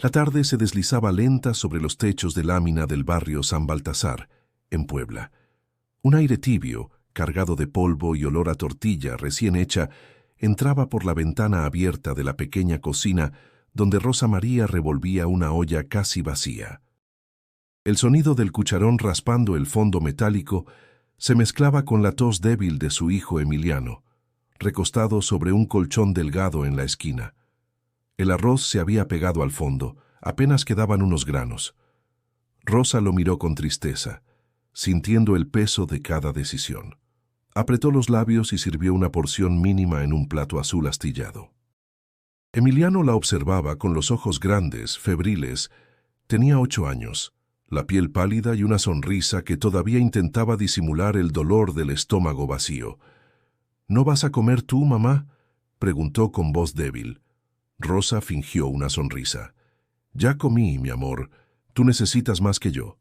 La tarde se deslizaba lenta sobre los techos de lámina del barrio San Baltasar, en Puebla. Un aire tibio, cargado de polvo y olor a tortilla recién hecha, entraba por la ventana abierta de la pequeña cocina donde Rosa María revolvía una olla casi vacía. El sonido del cucharón raspando el fondo metálico se mezclaba con la tos débil de su hijo Emiliano, recostado sobre un colchón delgado en la esquina. El arroz se había pegado al fondo, apenas quedaban unos granos. Rosa lo miró con tristeza, sintiendo el peso de cada decisión. Apretó los labios y sirvió una porción mínima en un plato azul astillado. Emiliano la observaba con los ojos grandes, febriles. Tenía 8 años, la piel pálida y una sonrisa que todavía intentaba disimular el dolor del estómago vacío. «¿No vas a comer tú, mamá?», preguntó con voz débil. Rosa fingió una sonrisa. «Ya comí, mi amor. Tú necesitas más que yo».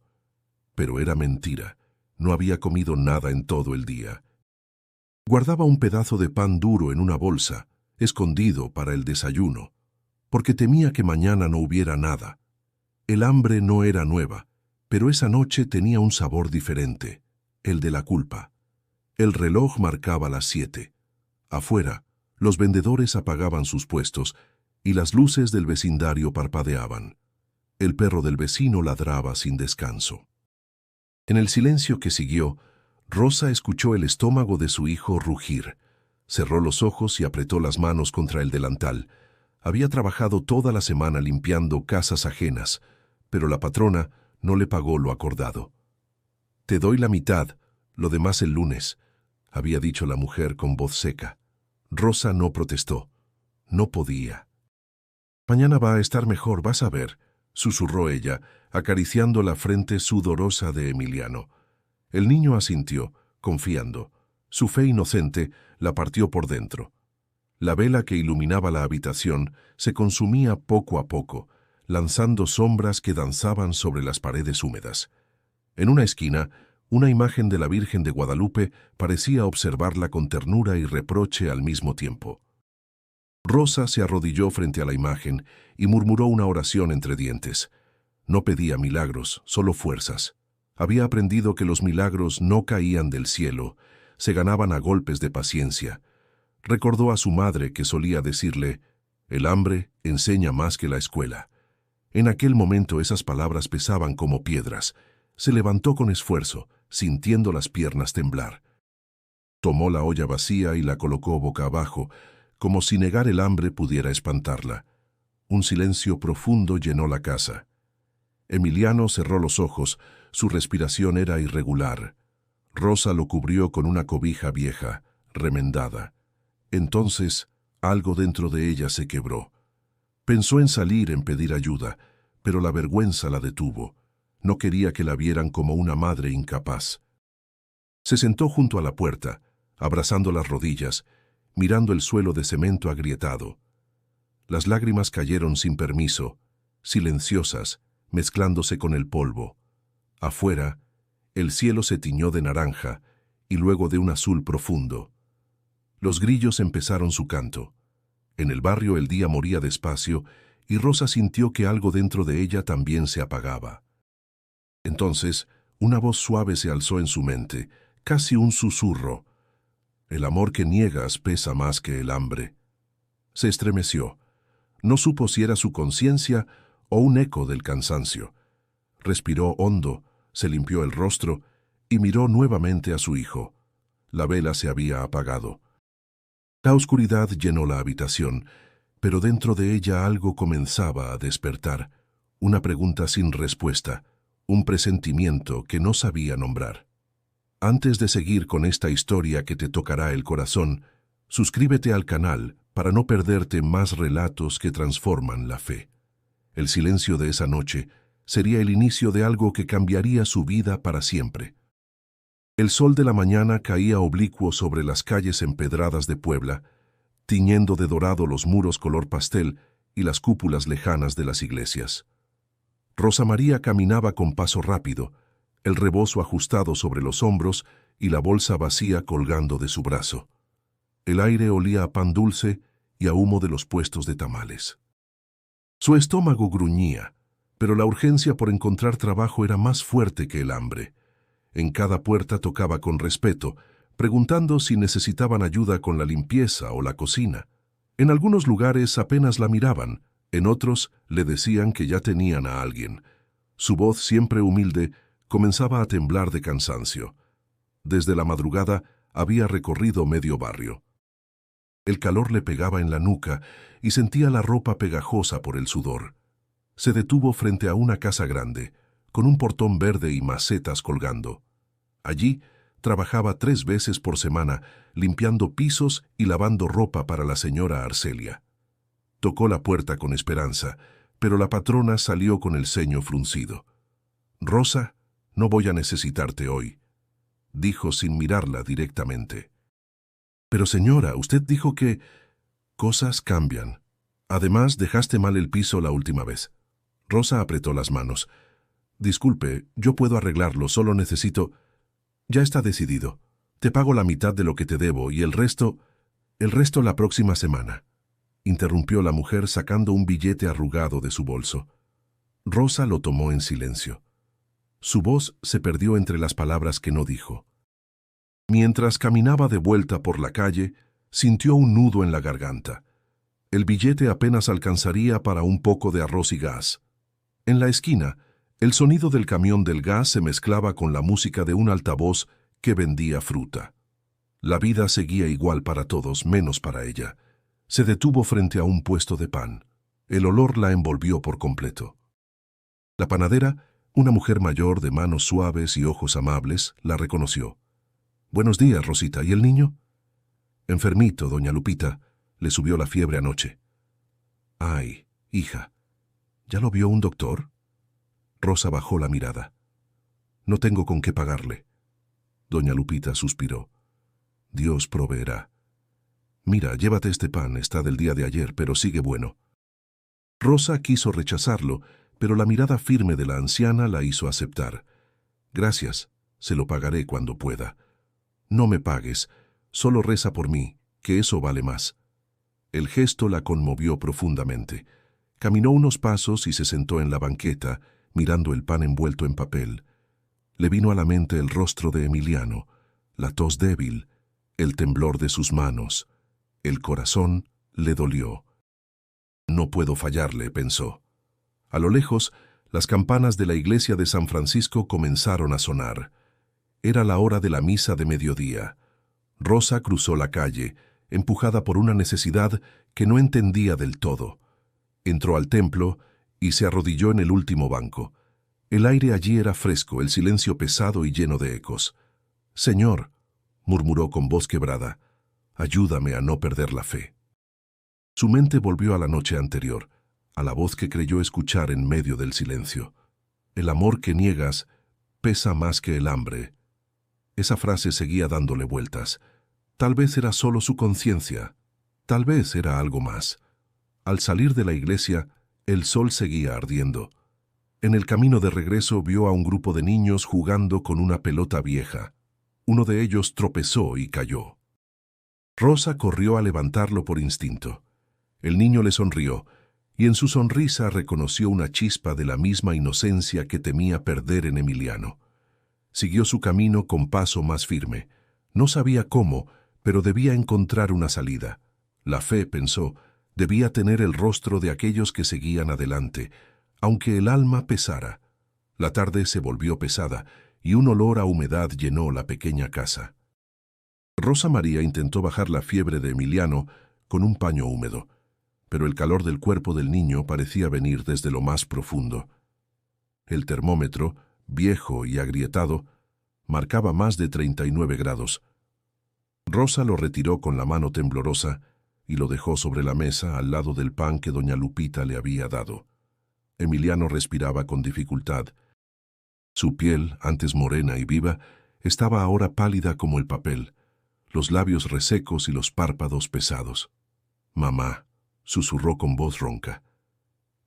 Pero era mentira. No había comido nada en todo el día. Guardaba un pedazo de pan duro en una bolsa, escondido para el desayuno, porque temía que mañana no hubiera nada. El hambre no era nueva, pero esa noche tenía un sabor diferente, el de la culpa. El reloj marcaba las 7. Afuera, los vendedores apagaban sus puestos y las luces del vecindario parpadeaban. El perro del vecino ladraba sin descanso. En el silencio que siguió, Rosa escuchó el estómago de su hijo rugir. Cerró los ojos y apretó las manos contra el delantal. Había trabajado toda la semana limpiando casas ajenas, pero la patrona no le pagó lo acordado. «Te doy la mitad, lo demás el lunes», había dicho la mujer con voz seca. Rosa no protestó. No podía. «Mañana va a estar mejor, vas a ver», susurró ella, acariciando la frente sudorosa de Emiliano. El niño asintió, confiando. Su fe inocente la partió por dentro. La vela que iluminaba la habitación se consumía poco a poco, lanzando sombras que danzaban sobre las paredes húmedas. En una esquina, una imagen de la Virgen de Guadalupe parecía observarla con ternura y reproche al mismo tiempo. Rosa se arrodilló frente a la imagen y murmuró una oración entre dientes. No pedía milagros, solo fuerzas. Había aprendido que los milagros no caían del cielo, se ganaban a golpes de paciencia. Recordó a su madre que solía decirle: «El hambre enseña más que la escuela». En aquel momento esas palabras pesaban como piedras. Se levantó con esfuerzo, sintiendo las piernas temblar. Tomó la olla vacía y la colocó boca abajo, como si negar el hambre pudiera espantarla. Un silencio profundo llenó la casa. Emiliano cerró los ojos, su respiración era irregular. Rosa lo cubrió con una cobija vieja, remendada. Entonces, algo dentro de ella se quebró. Pensó en salir, en pedir ayuda, pero la vergüenza la detuvo. No quería que la vieran como una madre incapaz. Se sentó junto a la puerta, abrazando las rodillas, mirando el suelo de cemento agrietado. Las lágrimas cayeron sin permiso, silenciosas, mezclándose con el polvo. Afuera, el cielo se tiñó de naranja y luego de un azul profundo. Los grillos empezaron su canto. En el barrio el día moría despacio y Rosa sintió que algo dentro de ella también se apagaba. Entonces, una voz suave se alzó en su mente, casi un susurro. «El amor que niegas pesa más que el hambre». Se estremeció. No supo si era su conciencia o un eco del cansancio. Respiró hondo, se limpió el rostro y miró nuevamente a su hijo. La vela se había apagado. La oscuridad llenó la habitación, pero dentro de ella algo comenzaba a despertar. Una pregunta sin respuesta, un presentimiento que no sabía nombrar. Antes de seguir con esta historia que te tocará el corazón, suscríbete al canal para no perderte más relatos que transforman la fe. El silencio de esa noche sería el inicio de algo que cambiaría su vida para siempre. El sol de la mañana caía oblicuo sobre las calles empedradas de Puebla, tiñendo de dorado los muros color pastel y las cúpulas lejanas de las iglesias. Rosa María caminaba con paso rápido, el rebozo ajustado sobre los hombros y la bolsa vacía colgando de su brazo. El aire olía a pan dulce y a humo de los puestos de tamales. Su estómago gruñía, pero la urgencia por encontrar trabajo era más fuerte que el hambre. En cada puerta tocaba con respeto, preguntando si necesitaban ayuda con la limpieza o la cocina. En algunos lugares apenas la miraban, en otros le decían que ya tenían a alguien. Su voz, siempre humilde, comenzaba a temblar de cansancio. Desde la madrugada había recorrido medio barrio. El calor le pegaba en la nuca y sentía la ropa pegajosa por el sudor. Se detuvo frente a una casa grande, con un portón verde y macetas colgando. Allí trabajaba 3 veces por semana, limpiando pisos y lavando ropa para la señora Arcelia. Tocó la puerta con esperanza, pero la patrona salió con el ceño fruncido. «Rosa, no voy a necesitarte hoy», dijo sin mirarla directamente. «Pero señora, usted dijo que...» «Cosas cambian. Además, dejaste mal el piso la última vez». Rosa apretó las manos. «Disculpe, yo puedo arreglarlo, solo necesito...» «Ya está decidido. Te pago la mitad de lo que te debo y el resto la próxima semana», interrumpió la mujer sacando un billete arrugado de su bolso. Rosa lo tomó en silencio. Su voz se perdió entre las palabras que no dijo. Mientras caminaba de vuelta por la calle, sintió un nudo en la garganta. El billete apenas alcanzaría para un poco de arroz y gas. En la esquina, el sonido del camión del gas se mezclaba con la música de un altavoz que vendía fruta. La vida seguía igual para todos, menos para ella. Se detuvo frente a un puesto de pan. El olor la envolvió por completo. La panadera, una mujer mayor de manos suaves y ojos amables, la reconoció. «Buenos días, Rosita. ¿Y el niño?» «Enfermito, doña Lupita. Le subió la fiebre anoche». «Ay, hija, ¿ya lo vio un doctor?» Rosa bajó la mirada. «No tengo con qué pagarle». Doña Lupita suspiró. «Dios proveerá. Mira, llévate este pan, está del día de ayer, pero sigue bueno». Rosa quiso rechazarlo, pero la mirada firme de la anciana la hizo aceptar. «Gracias, se lo pagaré cuando pueda. No me pagues, solo reza por mí, que eso vale más». El gesto la conmovió profundamente. Caminó unos pasos y se sentó en la banqueta, mirando el pan envuelto en papel. Le vino a la mente el rostro de Emiliano, la tos débil, el temblor de sus manos. El corazón le dolió. «No puedo fallarle», pensó. A lo lejos, las campanas de la iglesia de San Francisco comenzaron a sonar. Era la hora de la misa de mediodía. Rosa cruzó la calle, empujada por una necesidad que no entendía del todo. Entró al templo y se arrodilló en el último banco. El aire allí era fresco, el silencio pesado y lleno de ecos. «Señor», murmuró con voz quebrada, «ayúdame a no perder la fe». Su mente volvió a la noche anterior, a la voz que creyó escuchar en medio del silencio. «El amor que niegas pesa más que el hambre». Esa frase seguía dándole vueltas. Tal vez era solo su conciencia, tal vez era algo más. Al salir de la iglesia, el sol seguía ardiendo. En el camino de regreso vio a un grupo de niños jugando con una pelota vieja. Uno de ellos tropezó y cayó. Rosa corrió a levantarlo por instinto. El niño le sonrió, y en su sonrisa reconoció una chispa de la misma inocencia que temía perder en Emiliano. Siguió su camino con paso más firme. No sabía cómo, pero debía encontrar una salida. La fe, pensó, debía tener el rostro de aquellos que seguían adelante, aunque el alma pesara. La tarde se volvió pesada, y un olor a humedad llenó la pequeña casa. Rosa María intentó bajar la fiebre de Emiliano con un paño húmedo, pero el calor del cuerpo del niño parecía venir desde lo más profundo. El termómetro, viejo y agrietado, marcaba más de 39 grados. Rosa lo retiró con la mano temblorosa y lo dejó sobre la mesa al lado del pan que doña Lupita le había dado. Emiliano respiraba con dificultad. Su piel, antes morena y viva, estaba ahora pálida como el papel, los labios resecos y los párpados pesados. «Mamá», susurró con voz ronca.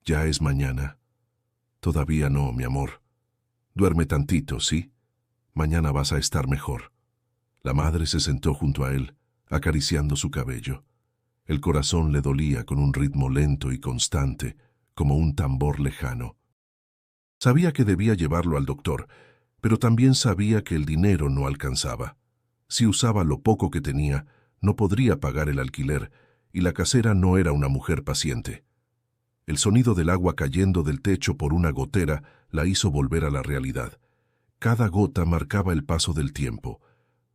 «Ya es mañana». «Todavía no, mi amor. Duerme tantito, ¿sí? Mañana vas a estar mejor». La madre se sentó junto a él, acariciando su cabello. El corazón le dolía con un ritmo lento y constante, como un tambor lejano. Sabía que debía llevarlo al doctor, pero también sabía que el dinero no alcanzaba. Si usaba lo poco que tenía, no podría pagar el alquiler, y la casera no era una mujer paciente. El sonido del agua cayendo del techo por una gotera la hizo volver a la realidad. Cada gota marcaba el paso del tiempo.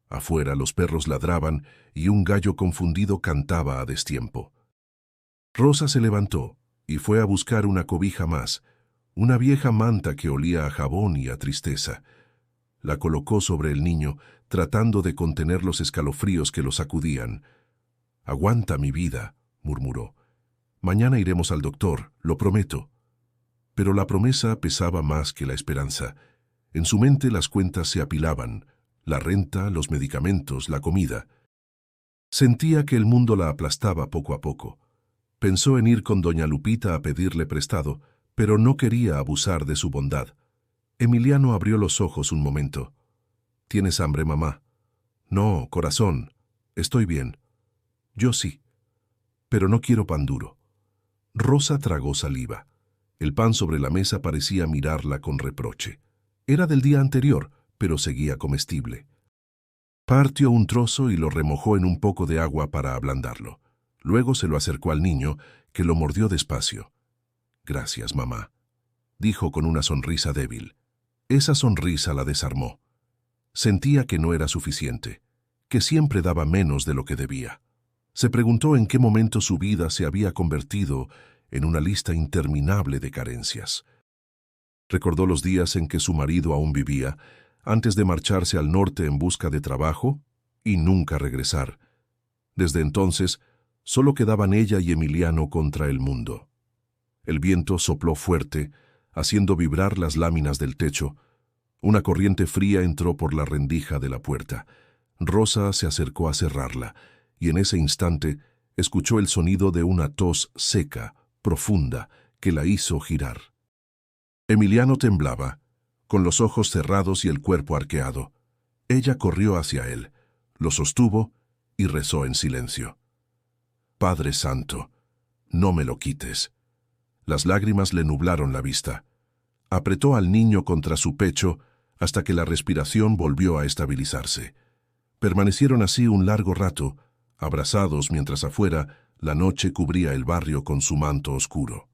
Afuera los perros ladraban y un gallo confundido cantaba a destiempo. Rosa se levantó y fue a buscar una cobija más, una vieja manta que olía a jabón y a tristeza. La colocó sobre el niño, tratando de contener los escalofríos que lo sacudían. «Aguanta, mi vida», murmuró. «Mañana iremos al doctor, lo prometo». Pero la promesa pesaba más que la esperanza. En su mente las cuentas se apilaban, la renta, los medicamentos, la comida. Sentía que el mundo la aplastaba poco a poco. Pensó en ir con doña Lupita a pedirle prestado, pero no quería abusar de su bondad. Emiliano abrió los ojos un momento. «¿Tienes hambre, mamá?» «No, corazón, estoy bien». «Yo sí, pero no quiero pan duro». Rosa tragó saliva. El pan sobre la mesa parecía mirarla con reproche. Era del día anterior, pero seguía comestible. Partió un trozo y lo remojó en un poco de agua para ablandarlo. Luego se lo acercó al niño, que lo mordió despacio. «Gracias, mamá», dijo con una sonrisa débil. Esa sonrisa la desarmó. Sentía que no era suficiente, que siempre daba menos de lo que debía. Se preguntó en qué momento su vida se había convertido en una lista interminable de carencias. Recordó los días en que su marido aún vivía, antes de marcharse al norte en busca de trabajo y nunca regresar. Desde entonces, solo quedaban ella y Emiliano contra el mundo. El viento sopló fuerte, haciendo vibrar las láminas del techo. Una corriente fría entró por la rendija de la puerta. Rosa se acercó a cerrarla, y en ese instante escuchó el sonido de una tos seca, profunda, que la hizo girar. Emiliano temblaba, con los ojos cerrados y el cuerpo arqueado. Ella corrió hacia él, lo sostuvo y rezó en silencio. «Padre Santo, no me lo quites». Las lágrimas le nublaron la vista. Apretó al niño contra su pecho hasta que la respiración volvió a estabilizarse. Permanecieron así un largo rato, abrazados mientras afuera la noche cubría el barrio con su manto oscuro.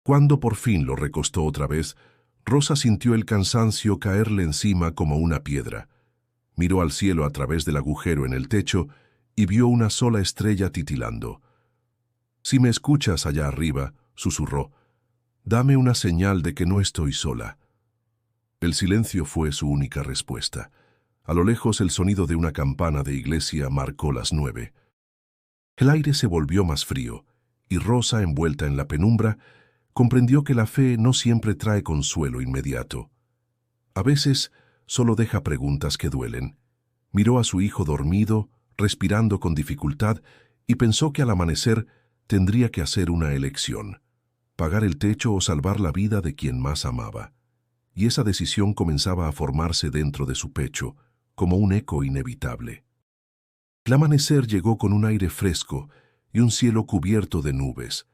Cuando por fin lo recostó otra vez, Rosa sintió el cansancio caerle encima como una piedra. Miró al cielo a través del agujero en el techo y vio una sola estrella titilando. «Si me escuchas allá arriba», susurró, «dame una señal de que no estoy sola». El silencio fue su única respuesta. A lo lejos el sonido de una campana de iglesia marcó las 9. El aire se volvió más frío, y Rosa, envuelta en la penumbra, comprendió que la fe no siempre trae consuelo inmediato. A veces solo deja preguntas que duelen. Miró a su hijo dormido, respirando con dificultad, y pensó que al amanecer tendría que hacer una elección: pagar el techo o salvar la vida de quien más amaba. Y esa decisión comenzaba a formarse dentro de su pecho, como un eco inevitable. El amanecer llegó con un aire fresco y un cielo cubierto de nubes.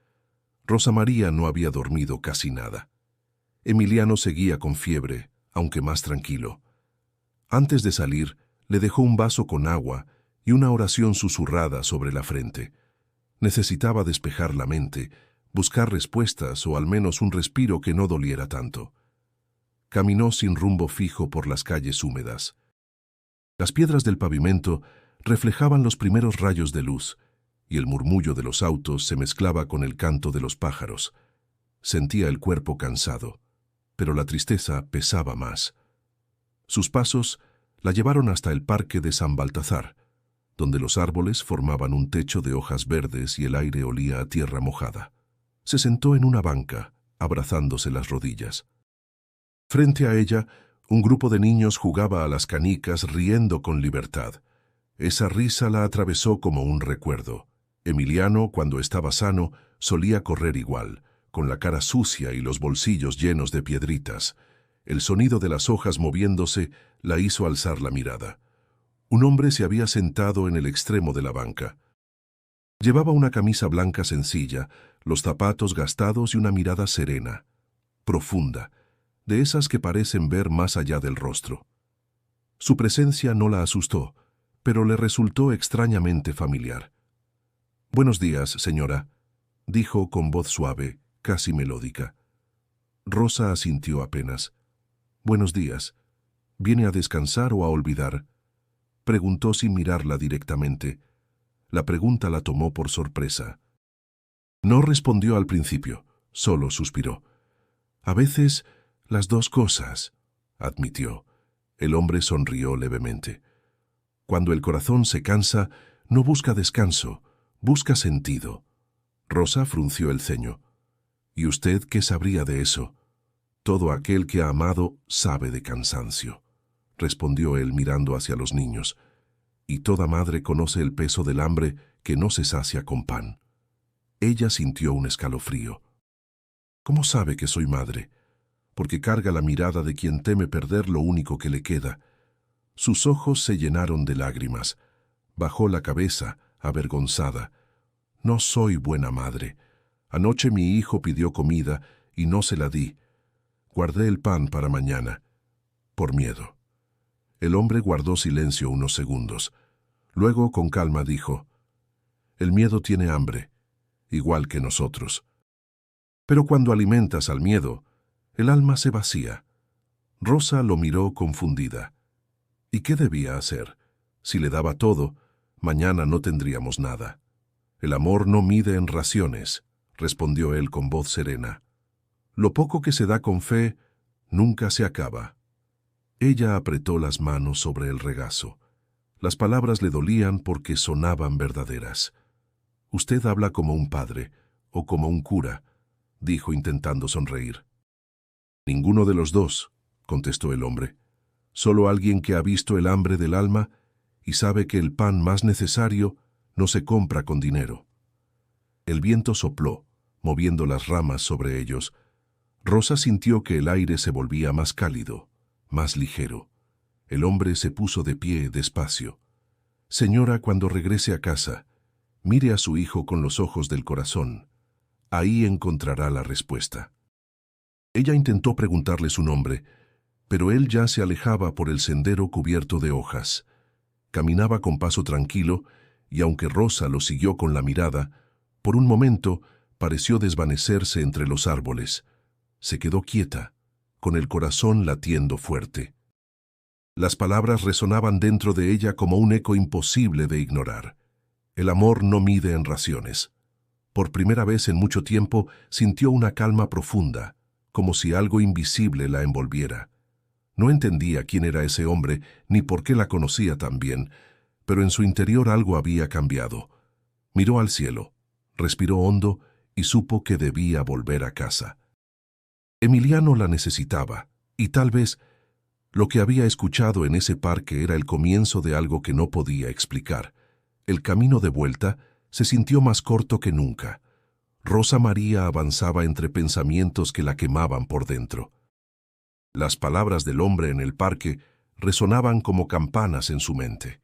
Rosa María no había dormido casi nada. Emiliano seguía con fiebre, aunque más tranquilo. Antes de salir, le dejó un vaso con agua y una oración susurrada sobre la frente. Necesitaba despejar la mente, buscar respuestas o al menos un respiro que no doliera tanto. Caminó sin rumbo fijo por las calles húmedas. Las piedras del pavimento reflejaban los primeros rayos de luz, y el murmullo de los autos se mezclaba con el canto de los pájaros. Sentía el cuerpo cansado, pero la tristeza pesaba más. Sus pasos la llevaron hasta el parque de San Baltazar, donde los árboles formaban un techo de hojas verdes y el aire olía a tierra mojada. Se sentó en una banca, abrazándose las rodillas. Frente a ella, un grupo de niños jugaba a las canicas riendo con libertad. Esa risa la atravesó como un recuerdo. Emiliano, cuando estaba sano, solía correr igual, con la cara sucia y los bolsillos llenos de piedritas. El sonido de las hojas moviéndose la hizo alzar la mirada. Un hombre se había sentado en el extremo de la banca. Llevaba una camisa blanca sencilla, los zapatos gastados y una mirada serena, profunda, de esas que parecen ver más allá del rostro. Su presencia no la asustó, pero le resultó extrañamente familiar. «Buenos días, señora», dijo con voz suave, casi melódica. Rosa asintió apenas. «Buenos días. ¿Viene a descansar o a olvidar?», preguntó sin mirarla directamente. La pregunta la tomó por sorpresa. No respondió al principio, solo suspiró. «A veces, las dos cosas», admitió. El hombre sonrió levemente. «Cuando el corazón se cansa, no busca descanso, busca sentido». Rosa frunció el ceño. «¿Y usted qué sabría de eso?». «Todo aquel que ha amado sabe de cansancio», respondió él mirando hacia los niños. «Y toda madre conoce el peso del hambre que no se sacia con pan». Ella sintió un escalofrío. «¿Cómo sabe que soy madre?». «Porque carga la mirada de quien teme perder lo único que le queda». Sus ojos se llenaron de lágrimas. Bajó la cabeza, avergonzada. «No soy buena madre. Anoche mi hijo pidió comida y no se la di. Guardé el pan para mañana, por miedo». El hombre guardó silencio unos segundos. Luego, con calma, dijo: «El miedo tiene hambre, igual que nosotros. Pero cuando alimentas al miedo, el alma se vacía». Rosa lo miró confundida. ¿Y qué debía hacer? Si le daba todo, mañana no tendríamos nada. «El amor no mide en raciones», respondió él con voz serena. «Lo poco que se da con fe nunca se acaba». Ella apretó las manos sobre el regazo. Las palabras le dolían porque sonaban verdaderas. «Usted habla como un padre, o como un cura», dijo intentando sonreír. «Ninguno de los dos», contestó el hombre. «Solo alguien que ha visto el hambre del alma y sabe que el pan más necesario no se compra con dinero». El viento sopló, moviendo las ramas sobre ellos. Rosa sintió que el aire se volvía más cálido, más ligero. El hombre se puso de pie despacio. «Señora, cuando regrese a casa, mire a su hijo con los ojos del corazón. Ahí encontrará la respuesta». Ella intentó preguntarle su nombre, pero él ya se alejaba por el sendero cubierto de hojas. Caminaba con paso tranquilo, y aunque Rosa lo siguió con la mirada, por un momento pareció desvanecerse entre los árboles. Se quedó quieta, con el corazón latiendo fuerte. Las palabras resonaban dentro de ella como un eco imposible de ignorar. El amor no mide en raciones. Por primera vez en mucho tiempo sintió una calma profunda, como si algo invisible la envolviera. No entendía quién era ese hombre ni por qué la conocía tan bien, pero en su interior algo había cambiado. Miró al cielo, respiró hondo y supo que debía volver a casa. Emiliano la necesitaba, y tal vez lo que había escuchado en ese parque era el comienzo de algo que no podía explicar. El camino de vuelta se sintió más corto que nunca. Rosa María avanzaba entre pensamientos que la quemaban por dentro. Las palabras del hombre en el parque resonaban como campanas en su mente.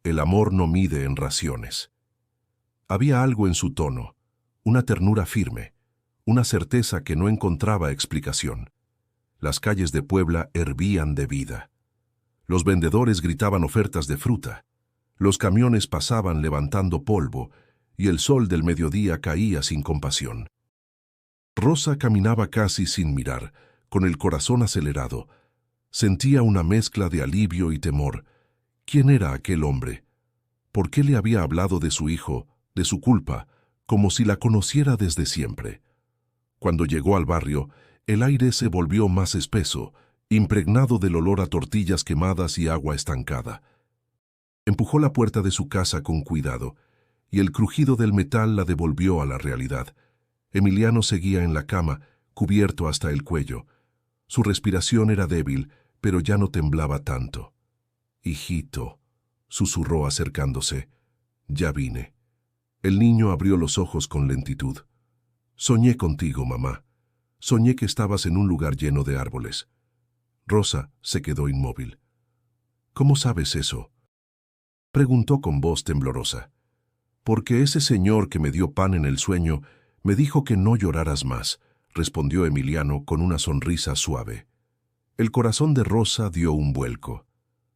El amor no mide en raciones. Había algo en su tono, una ternura firme, una certeza que no encontraba explicación. Las calles de Puebla hervían de vida. Los vendedores gritaban ofertas de fruta. Los camiones pasaban levantando polvo y el sol del mediodía caía sin compasión. Rosa caminaba casi sin mirar, con el corazón acelerado. Sentía una mezcla de alivio y temor. ¿Quién era aquel hombre? ¿Por qué le había hablado de su hijo, de su culpa, como si la conociera desde siempre? Cuando llegó al barrio, el aire se volvió más espeso, impregnado del olor a tortillas quemadas y agua estancada. Empujó la puerta de su casa con cuidado, y el crujido del metal la devolvió a la realidad. Emiliano seguía en la cama, cubierto hasta el cuello. Su respiración era débil, pero ya no temblaba tanto. «Hijito», susurró acercándose, «ya vine». El niño abrió los ojos con lentitud. «Soñé contigo, mamá. Soñé que estabas en un lugar lleno de árboles». Rosa se quedó inmóvil. «¿Cómo sabes eso?», preguntó con voz temblorosa. «Porque ese señor que me dio pan en el sueño Me dijo que no lloraras más, respondió Emiliano con una sonrisa suave. El corazón de Rosa dio un vuelco.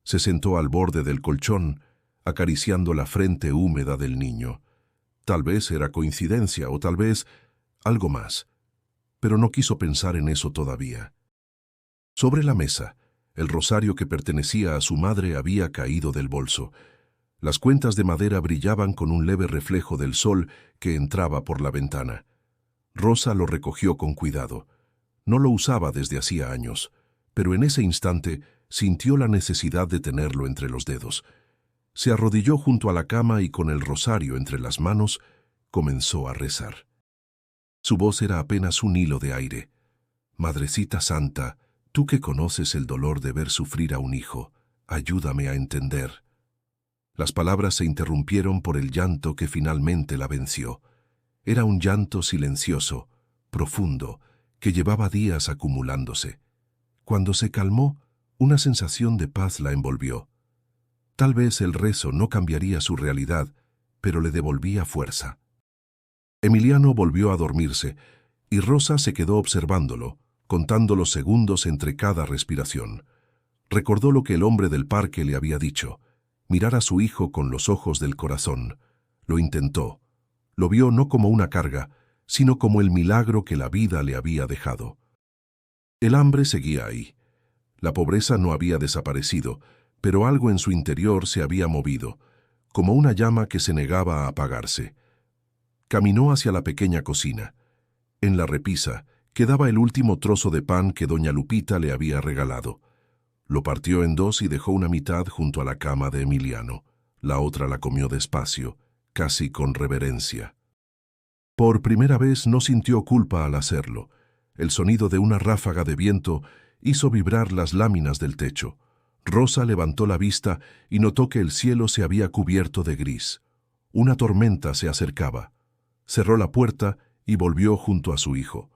Se sentó al borde del colchón, acariciando la frente húmeda del niño. Tal vez era coincidencia o tal vez algo más, pero no quiso pensar en eso todavía. Sobre la mesa, el rosario que pertenecía a su madre había caído del bolso. Las cuentas de madera brillaban con un leve reflejo del sol que entraba por la ventana. Rosa lo recogió con cuidado. No lo usaba desde hacía años, pero en ese instante sintió la necesidad de tenerlo entre los dedos. Se arrodilló junto a la cama y con el rosario entre las manos comenzó a rezar. Su voz era apenas un hilo de aire. Madrecita Santa, tú que conoces el dolor de ver sufrir a un hijo, ayúdame a entender. Las palabras se interrumpieron por el llanto que finalmente la venció. Era un llanto silencioso, profundo, que llevaba días acumulándose. Cuando se calmó, una sensación de paz la envolvió. Tal vez el rezo no cambiaría su realidad, pero le devolvía fuerza. Emiliano volvió a dormirse, y Rosa se quedó observándolo, contando los segundos entre cada respiración. Recordó lo que el hombre del parque le había dicho, mirar a su hijo con los ojos del corazón. Lo intentó. Lo vio no como una carga, sino como el milagro que la vida le había dejado. El hambre seguía ahí. La pobreza no había desaparecido, pero algo en su interior se había movido, como una llama que se negaba a apagarse. Caminó hacia la pequeña cocina. En la repisa quedaba el último trozo de pan que doña Lupita le había regalado. Lo partió en dos y dejó una mitad junto a la cama de Emiliano. La otra la comió despacio, casi con reverencia. Por primera vez no sintió culpa al hacerlo. El sonido de una ráfaga de viento hizo vibrar las láminas del techo. Rosa levantó la vista y notó que el cielo se había cubierto de gris. Una tormenta se acercaba. Cerró la puerta y volvió junto a su hijo.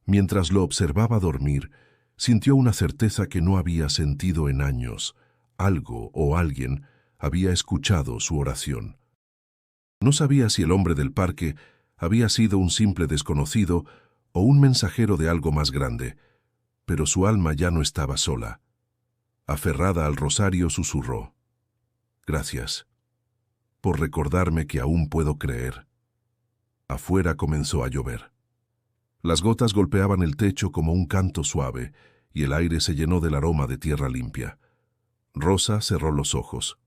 Mientras lo observaba dormir, sintió una certeza que no había sentido en años. Algo o alguien había escuchado su oración. No sabía si el hombre del parque había sido un simple desconocido o un mensajero de algo más grande, pero su alma ya no estaba sola. Aferrada al rosario, susurró: «Gracias por recordarme que aún puedo creer». Afuera comenzó a llover. Las gotas golpeaban el techo como un canto suave y el aire se llenó del aroma de tierra limpia. Rosa cerró los ojos.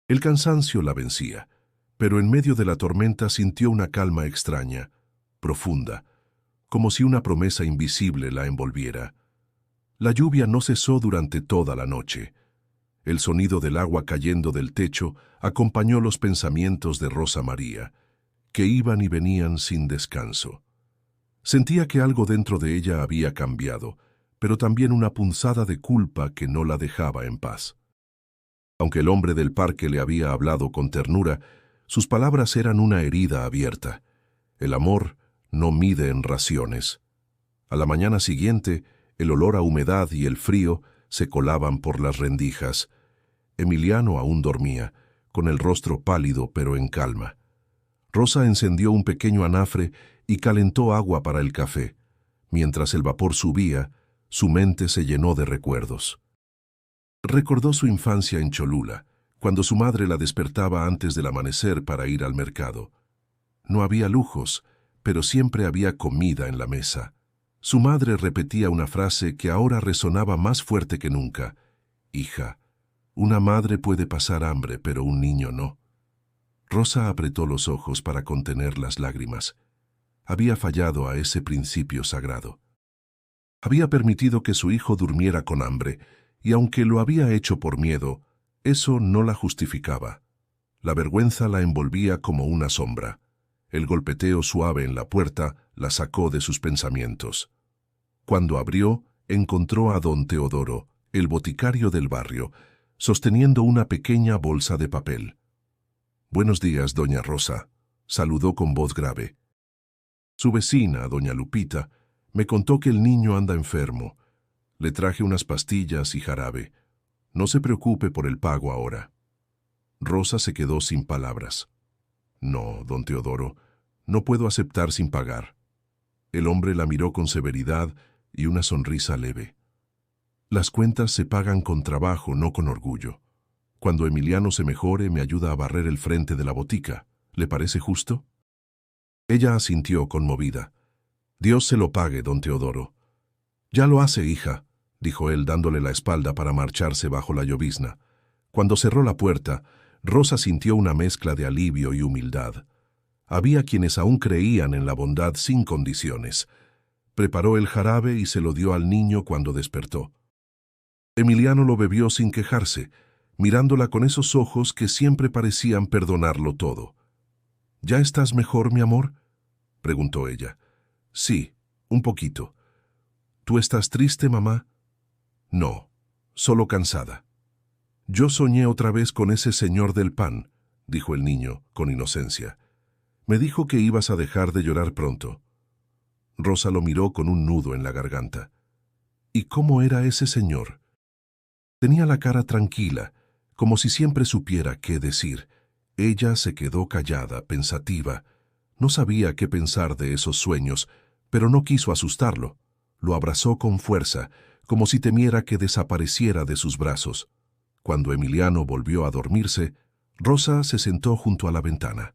El cansancio la vencía, pero en medio de la tormenta sintió una calma extraña, profunda, como si una promesa invisible la envolviera. La lluvia no cesó durante toda la noche. El sonido del agua cayendo del techo acompañó los pensamientos de Rosa María, que iban y venían sin descanso. Sentía que algo dentro de ella había cambiado, pero también una punzada de culpa que no la dejaba en paz. Aunque el hombre del parque le había hablado con ternura, sus palabras eran una herida abierta. El amor no mide en raciones. A la mañana siguiente, el olor a humedad y el frío se colaban por las rendijas. Emiliano aún dormía, con el rostro pálido pero en calma. Rosa encendió un pequeño anafre y calentó agua para el café. Mientras el vapor subía, su mente se llenó de recuerdos. Recordó su infancia en Cholula, cuando su madre la despertaba antes del amanecer para ir al mercado. No había lujos, pero siempre había comida en la mesa. Su madre repetía una frase que ahora resonaba más fuerte que nunca: «Hija, una madre puede pasar hambre, pero un niño no». Rosa apretó los ojos para contener las lágrimas. Había fallado a ese principio sagrado. Había permitido que su hijo durmiera con hambre, y aunque lo había hecho por miedo, eso no la justificaba. La vergüenza la envolvía como una sombra. El golpeteo suave en la puerta la sacó de sus pensamientos. Cuando abrió, encontró a don Teodoro, el boticario del barrio, sosteniendo una pequeña bolsa de papel. «Buenos días, doña Rosa», saludó con voz grave. «Su vecina, doña Lupita, me contó que el niño anda enfermo. Le traje unas pastillas y jarabe. No se preocupe por el pago ahora». Rosa se quedó sin palabras. «No, don Teodoro, No puedo aceptar sin pagar. El hombre la miró con severidad y una sonrisa leve. Las cuentas se pagan con trabajo, no con orgullo. Cuando Emiliano se mejore, me ayuda a barrer el frente de la botica. ¿Le parece justo? Ella asintió conmovida. Dios se lo pague, don Teodoro. Ya lo hace, hija, dijo él dándole la espalda para marcharse bajo la llovizna. Cuando cerró la puerta, Rosa sintió una mezcla de alivio y humildad. Había quienes aún creían en la bondad sin condiciones. Preparó el jarabe y se lo dio al niño cuando despertó. Emiliano lo bebió sin quejarse, mirándola con esos ojos que siempre parecían perdonarlo todo. ¿Ya estás mejor, mi amor?, preguntó ella. Sí, un poquito. ¿Tú estás triste, mamá? No, solo cansada. Yo soñé otra vez con ese señor del pan, dijo el niño, con inocencia. Me dijo que ibas a dejar de llorar pronto. Rosa lo miró con un nudo en la garganta. ¿Y cómo era ese señor? Tenía la cara tranquila, como si siempre supiera qué decir. Ella se quedó callada, pensativa. No sabía qué pensar de esos sueños, pero no quiso asustarlo. Lo abrazó con fuerza, como si temiera que desapareciera de sus brazos. Cuando Emiliano volvió a dormirse, Rosa se sentó junto a la ventana.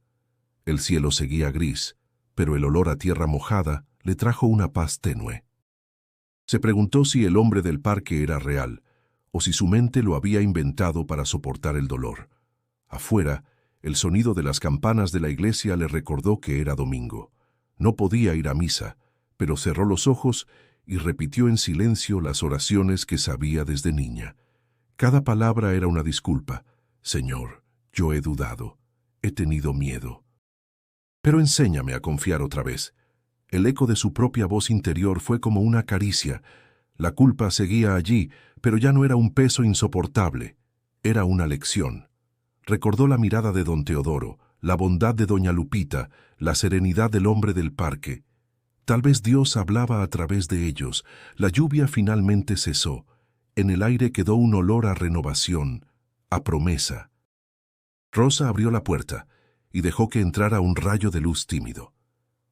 El cielo seguía gris, pero el olor a tierra mojada le trajo una paz tenue. Se preguntó si el hombre del parque era real, o si su mente lo había inventado para soportar el dolor. Afuera, el sonido de las campanas de la iglesia le recordó que era domingo. No podía ir a misa, pero cerró los ojos y repitió en silencio las oraciones que sabía desde niña. Cada palabra era una disculpa. Señor, yo he dudado, he tenido miedo. Pero enséñame a confiar otra vez. El eco de su propia voz interior fue como una caricia. La culpa seguía allí, pero ya no era un peso insoportable. Era una lección. Recordó la mirada de don Teodoro, la bondad de doña Lupita, la serenidad del hombre del parque. Tal vez Dios hablaba a través de ellos. La lluvia finalmente cesó. En el aire quedó un olor a renovación, a promesa. Rosa abrió la puerta y dejó que entrara un rayo de luz tímido.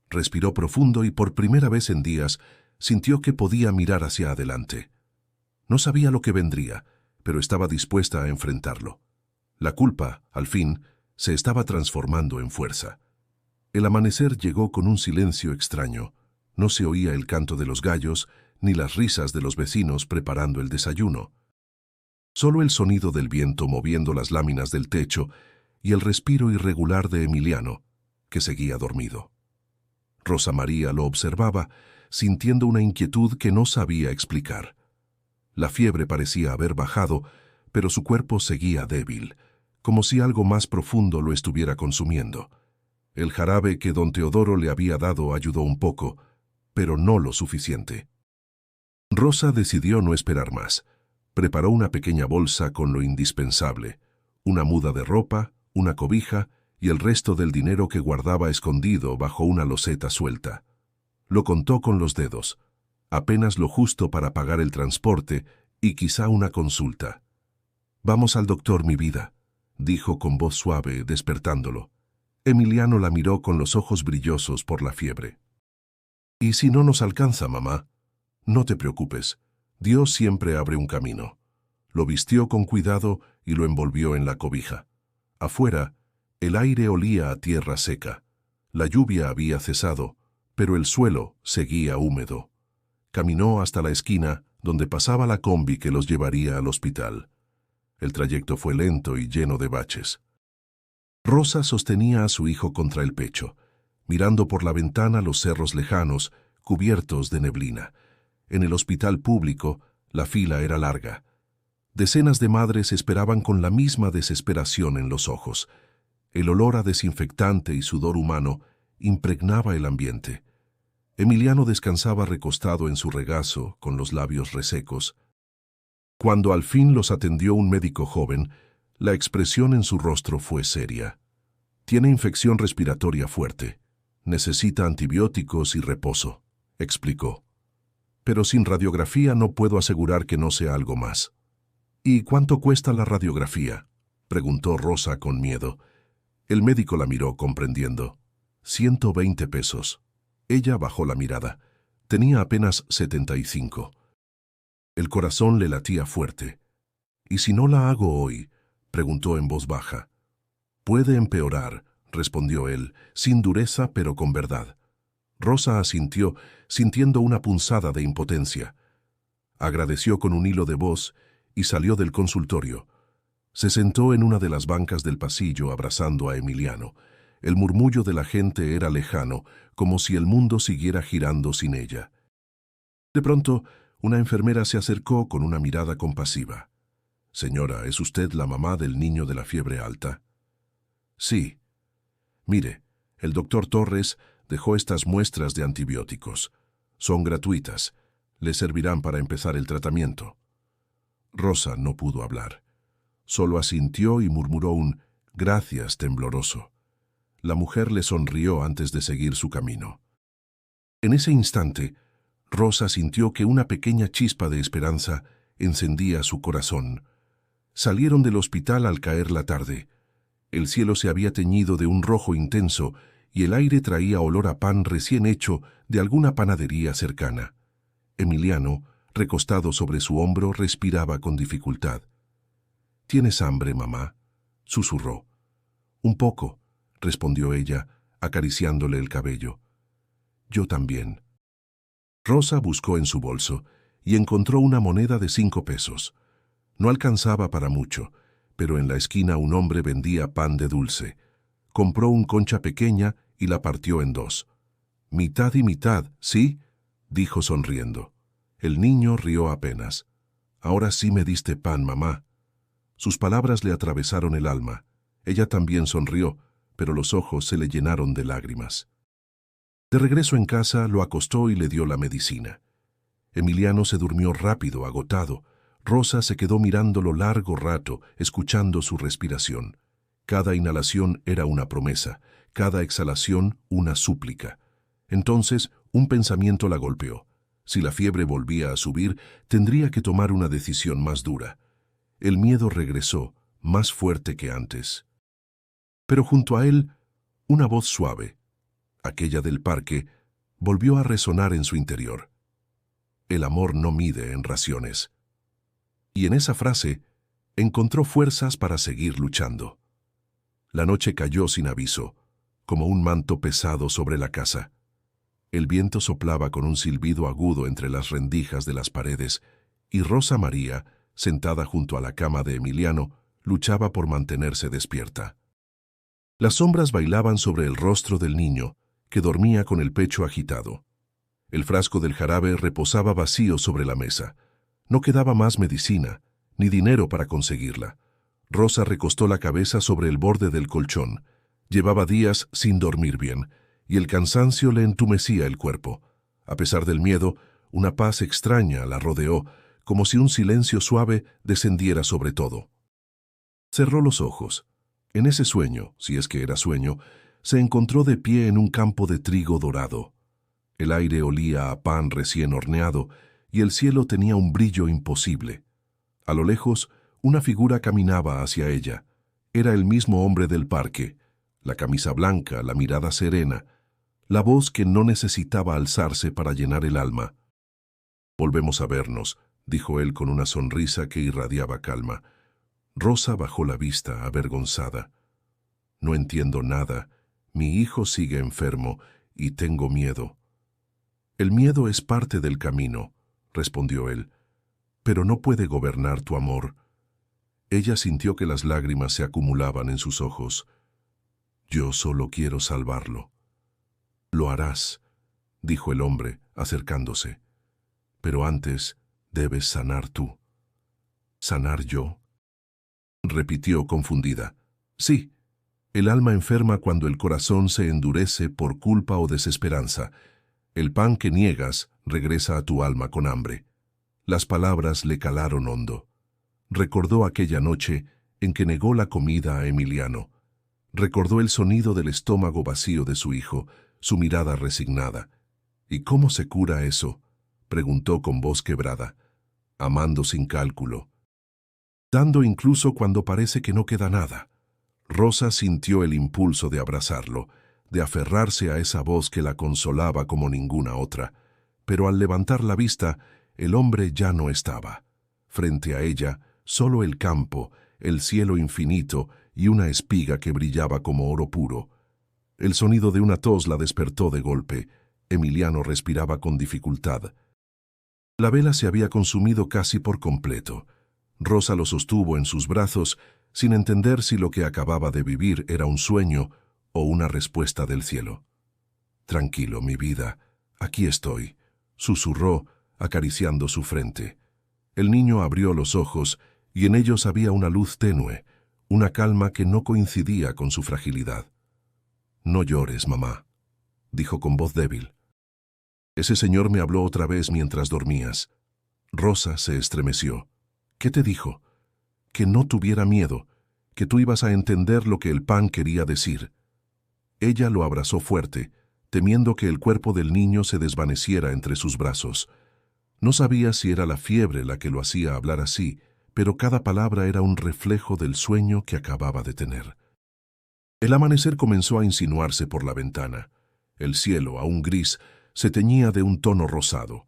Respiró profundo y por primera vez en días sintió que podía mirar hacia adelante. No sabía lo que vendría, pero estaba dispuesta a enfrentarlo. La culpa, al fin, se estaba transformando en fuerza. El amanecer llegó con un silencio extraño. No se oía el canto de los gallos, ni las risas de los vecinos preparando el desayuno. Solo el sonido del viento moviendo las láminas del techo y el respiro irregular de Emiliano, que seguía dormido. Rosa María lo observaba, sintiendo una inquietud que no sabía explicar. La fiebre parecía haber bajado, pero su cuerpo seguía débil, como si algo más profundo lo estuviera consumiendo. El jarabe que don Teodoro le había dado ayudó un poco, pero no lo suficiente. Rosa decidió no esperar más. Preparó una pequeña bolsa con lo indispensable, una muda de ropa, una cobija y el resto del dinero que guardaba escondido bajo una loseta suelta. Lo contó con los dedos, apenas lo justo para pagar el transporte y quizá una consulta. «Vamos al doctor, mi vida», dijo con voz suave, despertándolo. Emiliano la miró con los ojos brillosos por la fiebre. «¿Y si no nos alcanza, mamá? No te preocupes, Dios siempre abre un camino». Lo vistió con cuidado y lo envolvió en la cobija. Afuera, el aire olía a tierra seca. La lluvia había cesado, pero el suelo seguía húmedo. Caminó hasta la esquina, donde pasaba la combi que los llevaría al hospital. El trayecto fue lento y lleno de baches. Rosa sostenía a su hijo contra el pecho, mirando por la ventana los cerros lejanos, cubiertos de neblina. En el hospital público, la fila era larga. Decenas de madres esperaban con la misma desesperación en los ojos. El olor a desinfectante y sudor humano impregnaba el ambiente. Emiliano descansaba recostado en su regazo, con los labios resecos. Cuando al fin los atendió un médico joven, la expresión en su rostro fue seria. «Tiene infección respiratoria fuerte. Necesita antibióticos y reposo», explicó. «Pero sin radiografía no puedo asegurar que no sea algo más». «¿Y cuánto cuesta la radiografía?», preguntó Rosa con miedo. El médico la miró comprendiendo. 120 pesos. Ella bajó la mirada. Tenía apenas 75. El corazón le latía fuerte. ¿Y si no la hago hoy?, preguntó en voz baja. Puede empeorar, respondió él, sin dureza pero con verdad. Rosa asintió, sintiendo una punzada de impotencia. Agradeció con un hilo de voz y salió del consultorio. Se sentó en una de las bancas del pasillo abrazando a Emiliano. El murmullo de la gente era lejano, como si el mundo siguiera girando sin ella. De pronto, una enfermera se acercó con una mirada compasiva. «Señora, ¿es usted la mamá del niño de la fiebre alta?» «Sí. Mire, el doctor Torres dejó estas muestras de antibióticos. Son gratuitas. Le servirán para empezar el tratamiento». Rosa no pudo hablar. Solo asintió y murmuró un «gracias» tembloroso. La mujer le sonrió antes de seguir su camino. En ese instante, Rosa sintió que una pequeña chispa de esperanza encendía su corazón. Salieron del hospital al caer la tarde. El cielo se había teñido de un rojo intenso y el aire traía olor a pan recién hecho de alguna panadería cercana. Emiliano, recostado sobre su hombro, respiraba con dificultad. «¿Tienes hambre, mamá?», susurró. «Un poco», respondió ella, acariciándole el cabello. «Yo también». Rosa buscó en su bolso y encontró una moneda de 5 pesos. No alcanzaba para mucho, pero en la esquina un hombre vendía pan de dulce. Compró un concha pequeña y la partió en 2. «Mitad y mitad, ¿sí?», dijo sonriendo. El niño rió apenas. «Ahora sí me diste pan, mamá». Sus palabras le atravesaron el alma. Ella también sonrió, pero los ojos se le llenaron de lágrimas. De regreso en casa, lo acostó y le dio la medicina. Emiliano se durmió rápido, agotado. Rosa se quedó mirándolo largo rato, escuchando su respiración. Cada inhalación era una promesa, cada exhalación una súplica. Entonces, un pensamiento la golpeó. Si la fiebre volvía a subir, tendría que tomar una decisión más dura. El miedo regresó, más fuerte que antes. Pero junto a él, una voz suave, aquella del parque, volvió a resonar en su interior. El amor no mide en raciones. Y en esa frase encontró fuerzas para seguir luchando. La noche cayó sin aviso, como un manto pesado sobre la casa. El viento soplaba con un silbido agudo entre las rendijas de las paredes, y Rosa María, sentada junto a la cama de Emiliano, luchaba por mantenerse despierta. Las sombras bailaban sobre el rostro del niño, que dormía con el pecho agitado. El frasco del jarabe reposaba vacío sobre la mesa. No quedaba más medicina, ni dinero para conseguirla. Rosa recostó la cabeza sobre el borde del colchón. Llevaba días sin dormir bien, y el cansancio le entumecía el cuerpo. A pesar del miedo, una paz extraña la rodeó, como si un silencio suave descendiera sobre todo. Cerró los ojos. En ese sueño, si es que era sueño, se encontró de pie en un campo de trigo dorado. El aire olía a pan recién horneado y el cielo tenía un brillo imposible. A lo lejos, una figura caminaba hacia ella. Era el mismo hombre del parque, la camisa blanca, la mirada serena, la voz que no necesitaba alzarse para llenar el alma. «Volvemos a vernos», dijo él con una sonrisa que irradiaba calma. Rosa bajó la vista, avergonzada. «No entiendo nada. Mi hijo sigue enfermo y tengo miedo». «El miedo es parte del camino», respondió él, «pero no puede gobernar tu amor». Ella sintió que las lágrimas se acumulaban en sus ojos. «Yo solo quiero salvarlo». «Lo harás», dijo el hombre, acercándose. «Pero antes debes sanar tú». «¿Sanar yo?», repitió confundida. «Sí, el alma enferma cuando el corazón se endurece por culpa o desesperanza. El pan que niegas regresa a tu alma con hambre». Las palabras le calaron hondo. Recordó aquella noche en que negó la comida a Emiliano. Recordó el sonido del estómago vacío de su hijo, su mirada resignada. «¿Y cómo se cura eso?», preguntó con voz quebrada. «Amando sin cálculo. Dando incluso cuando parece que no queda nada». Rosa sintió el impulso de abrazarlo, de aferrarse a esa voz que la consolaba como ninguna otra. Pero al levantar la vista, el hombre ya no estaba. Frente a ella, solo el campo, el cielo infinito y una espiga que brillaba como oro puro. El sonido de una tos la despertó de golpe. Emiliano respiraba con dificultad. La vela se había consumido casi por completo. Rosa lo sostuvo en sus brazos, sin entender si lo que acababa de vivir era un sueño o una respuesta del cielo. «Tranquilo, mi vida, aquí estoy», susurró, acariciando su frente. El niño abrió los ojos y en ellos había una luz tenue, una calma que no coincidía con su fragilidad. «No llores, mamá», dijo con voz débil. «Ese señor me habló otra vez mientras dormías». Rosa se estremeció. «¿Qué te dijo?» «Que no tuviera miedo, que tú ibas a entender lo que el pan quería decir». Ella lo abrazó fuerte, temiendo que el cuerpo del niño se desvaneciera entre sus brazos. No sabía si era la fiebre la que lo hacía hablar así, pero cada palabra era un reflejo del sueño que acababa de tener. El amanecer comenzó a insinuarse por la ventana. El cielo, aún gris, se teñía de un tono rosado.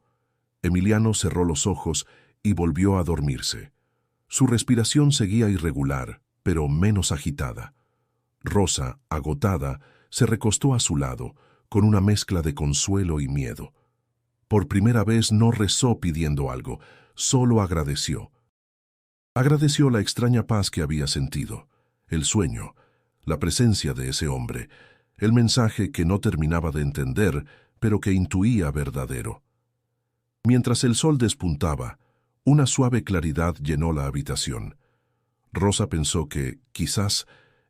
Emiliano cerró los ojos y volvió a dormirse. Su respiración seguía irregular, pero menos agitada. Rosa, agotada, se recostó a su lado, con una mezcla de consuelo y miedo. Por primera vez no rezó pidiendo algo, solo agradeció. Agradeció la extraña paz que había sentido, el sueño, la presencia de ese hombre, el mensaje que no terminaba de entender, pero que intuía verdadero. Mientras el sol despuntaba, una suave claridad llenó la habitación. Rosa pensó que, quizás,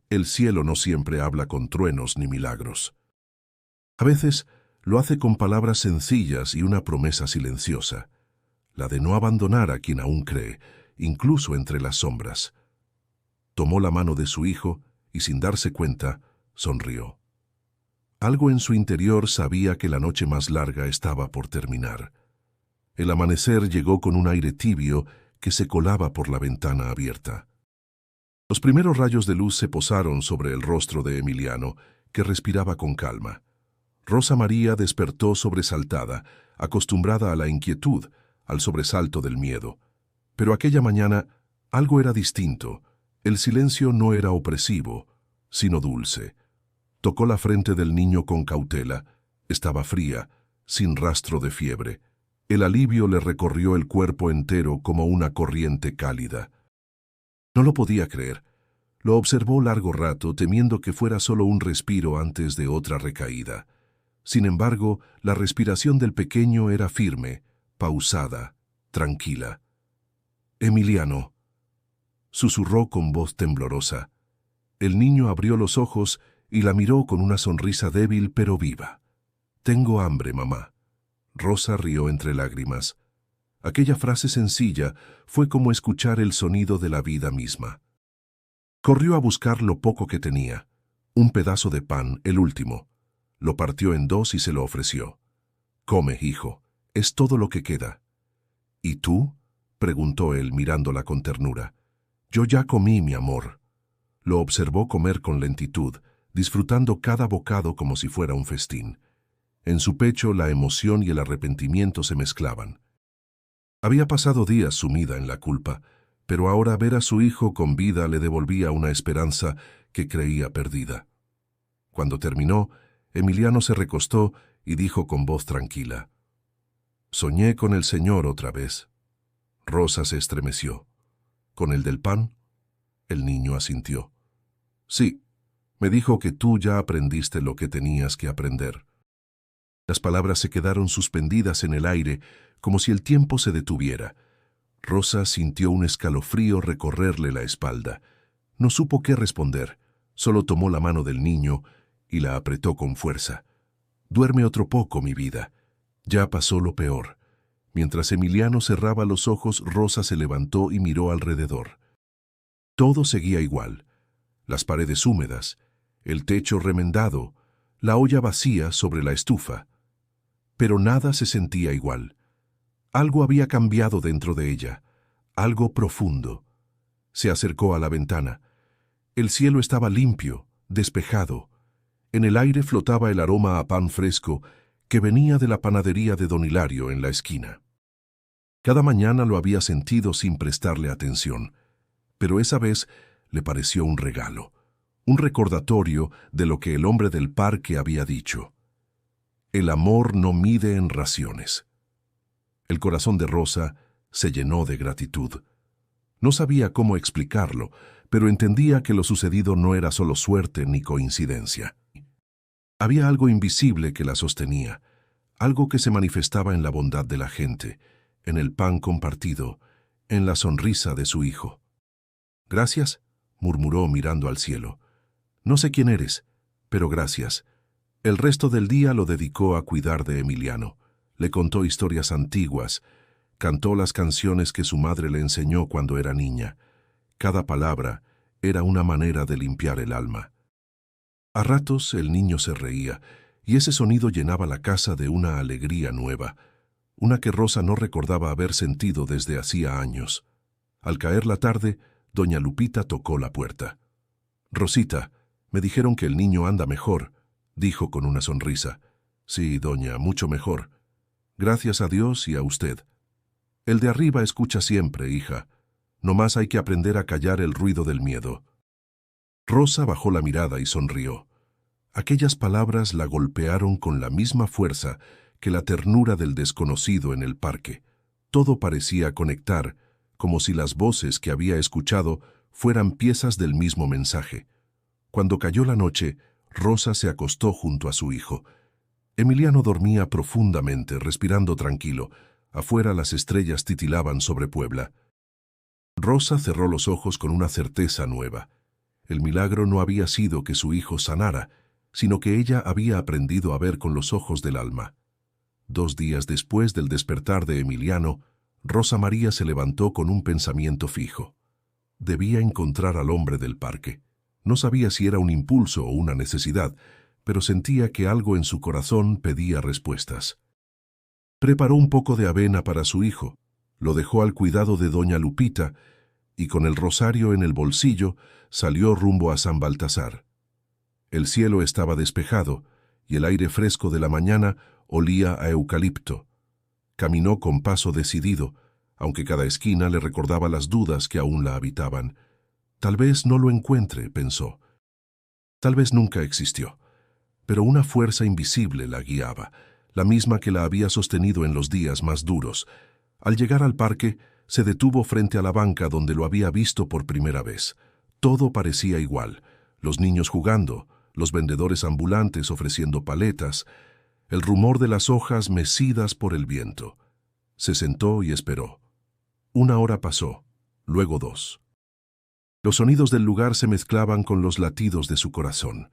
el cielo no siempre habla con truenos ni milagros. A veces lo hace con palabras sencillas y una promesa silenciosa, la de no abandonar a quien aún cree, incluso entre las sombras. Tomó la mano de su hijo y, sin darse cuenta, sonrió. Algo en su interior sabía que la noche más larga estaba por terminar. El amanecer llegó con un aire tibio que se colaba por la ventana abierta. Los primeros rayos de luz se posaron sobre el rostro de Emiliano, que respiraba con calma. Rosa María despertó sobresaltada, acostumbrada a la inquietud, al sobresalto del miedo. Pero aquella mañana algo era distinto. El silencio no era opresivo, sino dulce. Tocó la frente del niño con cautela. Estaba fría, sin rastro de fiebre. El alivio le recorrió el cuerpo entero como una corriente cálida. No lo podía creer. Lo observó largo rato, temiendo que fuera solo un respiro antes de otra recaída. Sin embargo, la respiración del pequeño era firme, pausada, tranquila. «Emiliano», susurró con voz temblorosa. El niño abrió los ojos y la miró con una sonrisa débil pero viva. «Tengo hambre, mamá». Rosa rió entre lágrimas. Aquella frase sencilla fue como escuchar el sonido de la vida misma. Corrió a buscar lo poco que tenía. Un pedazo de pan, el último. Lo partió en dos y se lo ofreció. «Come, hijo, es todo lo que queda». «¿Y tú?», preguntó él mirándola con ternura. «Yo ya comí, mi amor». Lo observó comer con lentitud, disfrutando cada bocado como si fuera un festín. En su pecho la emoción y el arrepentimiento se mezclaban. Había pasado días sumida en la culpa, pero ahora ver a su hijo con vida le devolvía una esperanza que creía perdida. Cuando terminó, Emiliano se recostó y dijo con voz tranquila: «Soñé con el Señor otra vez». Rosa se estremeció. «¿Con el del pan?». El niño asintió. «Sí, me dijo que tú ya aprendiste lo que tenías que aprender». Las palabras se quedaron suspendidas en el aire, como si el tiempo se detuviera. Rosa sintió un escalofrío recorrerle la espalda. No supo qué responder, solo tomó la mano del niño y la apretó con fuerza. «Duerme otro poco, mi vida. Ya pasó lo peor». Mientras Emiliano cerraba los ojos, Rosa se levantó y miró alrededor. Todo seguía igual. Las paredes húmedas, el techo remendado, la olla vacía sobre la estufa. Pero nada se sentía igual. Algo había cambiado dentro de ella, algo profundo. Se acercó a la ventana. El cielo estaba limpio, despejado, En el aire flotaba el aroma a pan fresco que venía de la panadería de don Hilario en la esquina. Cada mañana lo había sentido sin prestarle atención, pero esa vez le pareció un regalo, un recordatorio de lo que el hombre del parque había dicho. El amor no mide en raciones. El corazón de Rosa se llenó de gratitud. No sabía cómo explicarlo, pero entendía que lo sucedido no era solo suerte ni coincidencia. Había algo invisible que la sostenía, algo que se manifestaba en la bondad de la gente, en el pan compartido, en la sonrisa de su hijo. «Gracias», murmuró mirando al cielo. «No sé quién eres, pero gracias». El resto del día lo dedicó a cuidar de Emiliano. Le contó historias antiguas, cantó las canciones que su madre le enseñó cuando era niña. Cada palabra era una manera de limpiar el alma. A ratos el niño se reía, y ese sonido llenaba la casa de una alegría nueva, una que Rosa no recordaba haber sentido desde hacía años. Al caer la tarde, doña Lupita tocó la puerta. «Rosita, me dijeron que el niño anda mejor», dijo con una sonrisa. «Sí, doña, mucho mejor. Gracias a Dios y a usted. El de arriba escucha siempre, hija. Nomás hay que aprender a callar el ruido del miedo». Rosa bajó la mirada y sonrió. Aquellas palabras la golpearon con la misma fuerza que la ternura del desconocido en el parque. Todo parecía conectar, como si las voces que había escuchado fueran piezas del mismo mensaje. Cuando cayó la noche, Rosa se acostó junto a su hijo. Emiliano dormía profundamente, respirando tranquilo. Afuera las estrellas titilaban sobre Puebla. Rosa cerró los ojos con una certeza nueva. El milagro no había sido que su hijo sanara, sino que ella había aprendido a ver con los ojos del alma. 2 días después del despertar de Emiliano, Rosa María se levantó con un pensamiento fijo. Debía encontrar al hombre del parque. No sabía si era un impulso o una necesidad, pero sentía que algo en su corazón pedía respuestas. Preparó un poco de avena para su hijo, lo dejó al cuidado de doña Lupita y con el rosario en el bolsillo salió rumbo a San Baltasar. El cielo estaba despejado y el aire fresco de la mañana olía a eucalipto. Caminó con paso decidido, aunque cada esquina le recordaba las dudas que aún la habitaban. Tal vez no lo encuentre, pensó. Tal vez nunca existió, pero una fuerza invisible la guiaba, la misma que la había sostenido en los días más duros. Al llegar al parque, se detuvo frente a la banca donde lo había visto por primera vez. Todo parecía igual, los niños jugando, los vendedores ambulantes ofreciendo paletas, el rumor de las hojas mecidas por el viento. Se sentó y esperó. 1 hora pasó, luego 2. Los sonidos del lugar se mezclaban con los latidos de su corazón.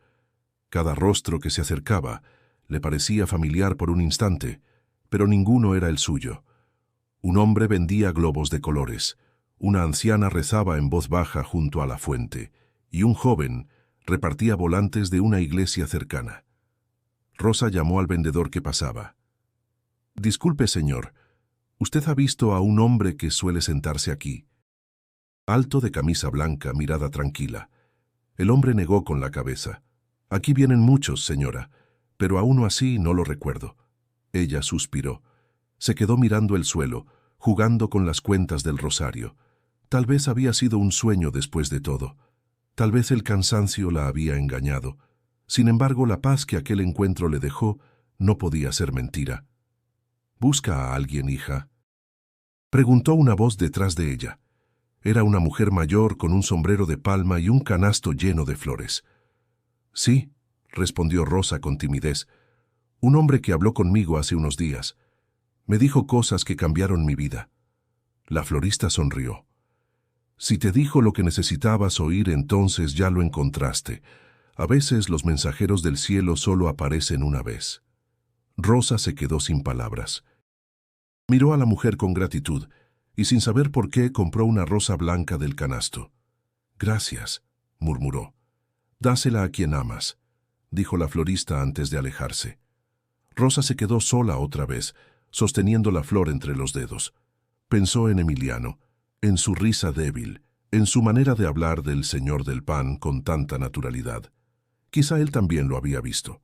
Cada rostro que se acercaba le parecía familiar por un instante, pero ninguno era el suyo. Un hombre vendía globos de colores, una anciana rezaba en voz baja junto a la fuente, y un joven repartía volantes de una iglesia cercana. Rosa llamó al vendedor que pasaba. «Disculpe, señor, ¿usted ha visto a un hombre que suele sentarse aquí?» Alto, de camisa blanca, mirada tranquila. El hombre negó con la cabeza. «Aquí vienen muchos, señora, pero a uno así no lo recuerdo». Ella suspiró. Se quedó mirando el suelo, jugando con las cuentas del rosario. Tal vez había sido un sueño después de todo. Tal vez el cansancio la había engañado. Sin embargo, la paz que aquel encuentro le dejó no podía ser mentira. «¿Busca a alguien, hija?», preguntó una voz detrás de ella. Era una mujer mayor con un sombrero de palma y un canasto lleno de flores. «Sí», respondió Rosa con timidez. «Un hombre que habló conmigo hace unos días. Me dijo cosas que cambiaron mi vida». La florista sonrió. «Si te dijo lo que necesitabas oír, entonces ya lo encontraste. A veces los mensajeros del cielo solo aparecen una vez». Rosa se quedó sin palabras. Miró a la mujer con gratitud y sin saber por qué compró una rosa blanca del canasto. «Gracias», murmuró. «Dásela a quien amas», dijo la florista antes de alejarse. Rosa se quedó sola otra vez, sosteniendo la flor entre los dedos. Pensó en Emiliano, en su risa débil, en su manera de hablar del Señor del Pan con tanta naturalidad. Quizá él también lo había visto.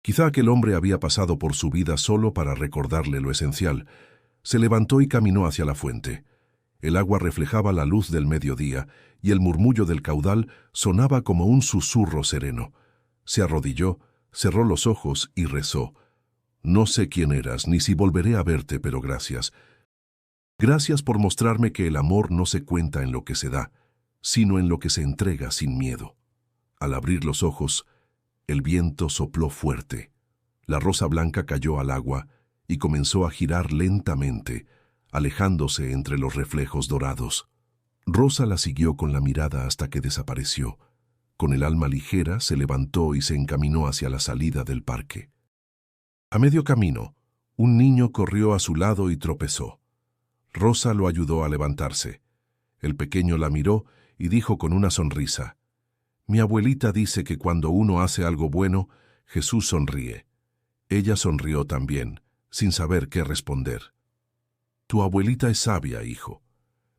Quizá aquel hombre había pasado por su vida solo para recordarle lo esencial. Se levantó y caminó hacia la fuente. El agua reflejaba la luz del mediodía y el murmullo del caudal sonaba como un susurro sereno. Se arrodilló, cerró los ojos y rezó. No sé quién eras, ni si volveré a verte, pero gracias. Gracias por mostrarme que el amor no se cuenta en lo que se da, sino en lo que se entrega sin miedo. Al abrir los ojos, el viento sopló fuerte. La rosa blanca cayó al agua y comenzó a girar lentamente, alejándose entre los reflejos dorados. Rosa la siguió con la mirada hasta que desapareció. Con el alma ligera se levantó y se encaminó hacia la salida del parque. A medio camino, un niño corrió a su lado y tropezó. Rosa lo ayudó a levantarse. El pequeño la miró y dijo con una sonrisa: «Mi abuelita dice que cuando uno hace algo bueno, Jesús sonríe». Ella sonrió también, sin saber qué responder. «Tu abuelita es sabia, hijo».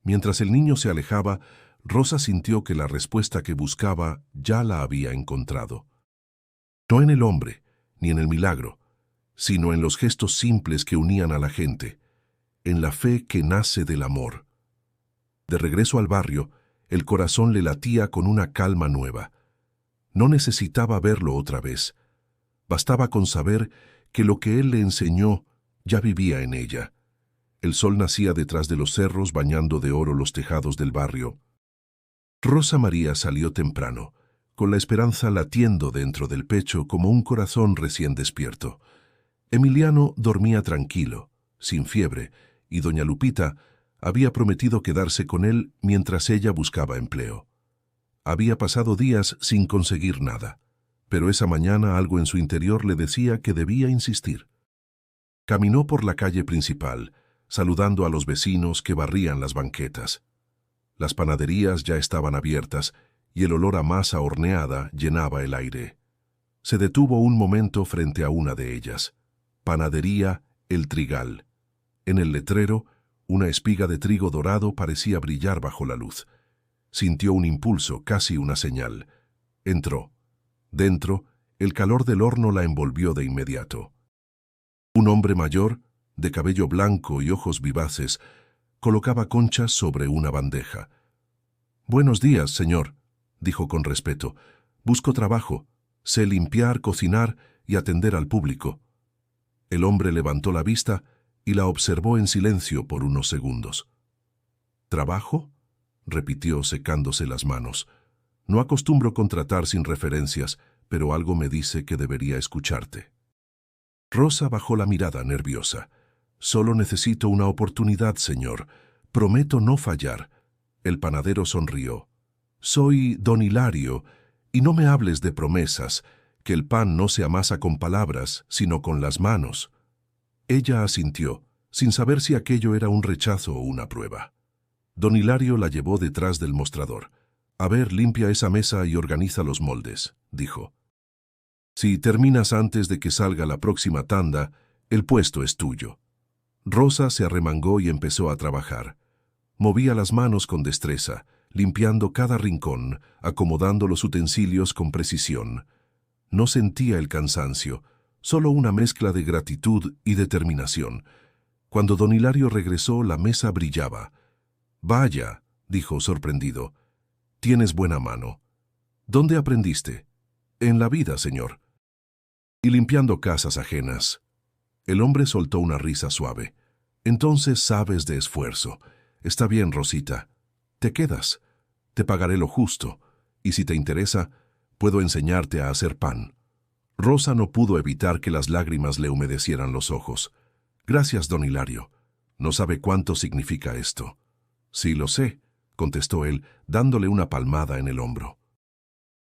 Mientras el niño se alejaba, Rosa sintió que la respuesta que buscaba ya la había encontrado. No en el hombre, ni en el milagro, sino en los gestos simples que unían a la gente, en la fe que nace del amor. De regreso al barrio, el corazón le latía con una calma nueva. No necesitaba verlo otra vez. Bastaba con saber que lo que él le enseñó ya vivía en ella. El sol nacía detrás de los cerros, bañando de oro los tejados del barrio. Rosa María salió temprano, con la esperanza latiendo dentro del pecho como un corazón recién despierto. Emiliano dormía tranquilo, sin fiebre, y doña Lupita había prometido quedarse con él mientras ella buscaba empleo. Había pasado días sin conseguir nada, pero esa mañana algo en su interior le decía que debía insistir. Caminó por la calle principal, saludando a los vecinos que barrían las banquetas. Las panaderías ya estaban abiertas y el olor a masa horneada llenaba el aire. Se detuvo un momento frente a una de ellas. Panadería El Trigal. En el letrero, una espiga de trigo dorado parecía brillar bajo la luz. Sintió un impulso, casi una señal. Entró. Dentro, el calor del horno la envolvió de inmediato. Un hombre mayor, de cabello blanco y ojos vivaces, colocaba conchas sobre una bandeja. «Buenos días, señor», dijo con respeto. «Busco trabajo. Sé limpiar, cocinar y atender al público». El hombre levantó la vista y la observó en silencio por unos segundos. «¿Trabajo?», repitió secándose las manos. «No acostumbro contratar sin referencias, pero algo me dice que debería escucharte». Rosa bajó la mirada nerviosa. «Solo necesito una oportunidad, señor. Prometo no fallar». El panadero sonrió. «Soy don Hilario, y no me hables de promesas, que el pan no se amasa con palabras, sino con las manos». Ella asintió, sin saber si aquello era un rechazo o una prueba. Don Hilario la llevó detrás del mostrador. «A ver, limpia esa mesa y organiza los moldes», dijo. «Si terminas antes de que salga la próxima tanda, el puesto es tuyo». Rosa se arremangó y empezó a trabajar. Movía las manos con destreza, limpiando cada rincón, acomodando los utensilios con precisión. No sentía el cansancio, solo una mezcla de gratitud y determinación. Cuando don Hilario regresó, la mesa brillaba. «Vaya», dijo sorprendido, «tienes buena mano». «¿Dónde aprendiste?» «En la vida, señor». «Y limpiando casas ajenas». El hombre soltó una risa suave. «Entonces sabes de esfuerzo. Está bien, Rosita. Te quedas. Te pagaré lo justo. Y si te interesa, puedo enseñarte a hacer pan». Rosa no pudo evitar que las lágrimas le humedecieran los ojos. «Gracias, don Hilario. No sabe cuánto significa esto». «Sí, lo sé», contestó él, dándole una palmada en el hombro.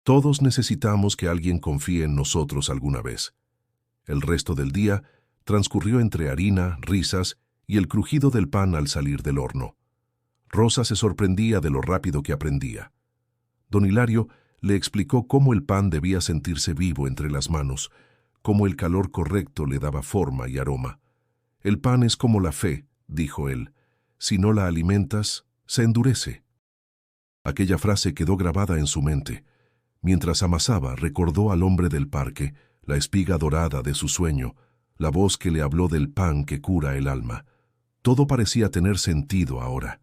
Todos necesitamos que alguien confíe en nosotros alguna vez. El resto del día transcurrió entre harina, risas y el crujido del pan al salir del horno. Rosa se sorprendía de lo rápido que aprendía. Don Hilario le explicó cómo el pan debía sentirse vivo entre las manos, cómo el calor correcto le daba forma y aroma. «El pan es como la fe», dijo él. «Si no la alimentas, se endurece». Aquella frase quedó grabada en su mente. Mientras amasaba, recordó al hombre del parque, la espiga dorada de su sueño, la voz que le habló del pan que cura el alma. Todo parecía tener sentido ahora.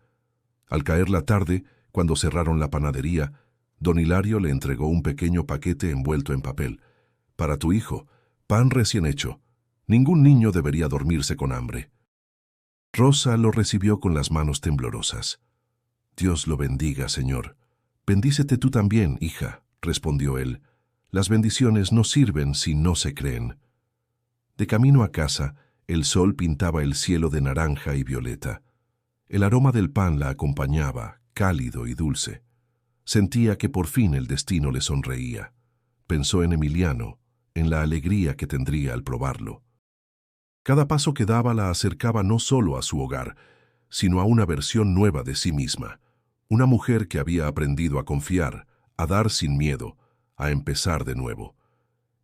Al caer la tarde, cuando cerraron la panadería, don Hilario le entregó un pequeño paquete envuelto en papel. Para tu hijo, pan recién hecho. Ningún niño debería dormirse con hambre. Rosa lo recibió con las manos temblorosas. Dios lo bendiga, señor. Bendícete tú también, hija, respondió él. Las bendiciones no sirven si no se creen. De camino a casa, el sol pintaba el cielo de naranja y violeta. El aroma del pan la acompañaba, cálido y dulce. Sentía que por fin el destino le sonreía. Pensó en Emiliano, en la alegría que tendría al probarlo. Cada paso que daba la acercaba no solo a su hogar, sino a una versión nueva de sí misma. Una mujer que había aprendido a confiar, a dar sin miedo, a empezar de nuevo.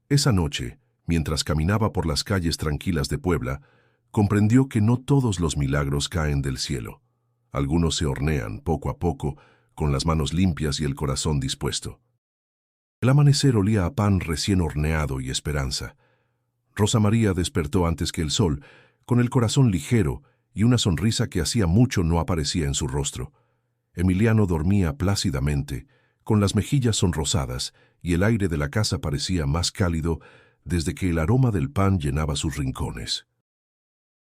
Esa noche, mientras caminaba por las calles tranquilas de Puebla, comprendió que no todos los milagros caen del cielo. Algunos se hornean poco a poco, con las manos limpias y el corazón dispuesto. El amanecer olía a pan recién horneado y esperanza. Rosa María despertó antes que el sol, con el corazón ligero y una sonrisa que hacía mucho no aparecía en su rostro. Emiliano dormía plácidamente, con las mejillas sonrosadas, y el aire de la casa parecía más cálido desde que el aroma del pan llenaba sus rincones.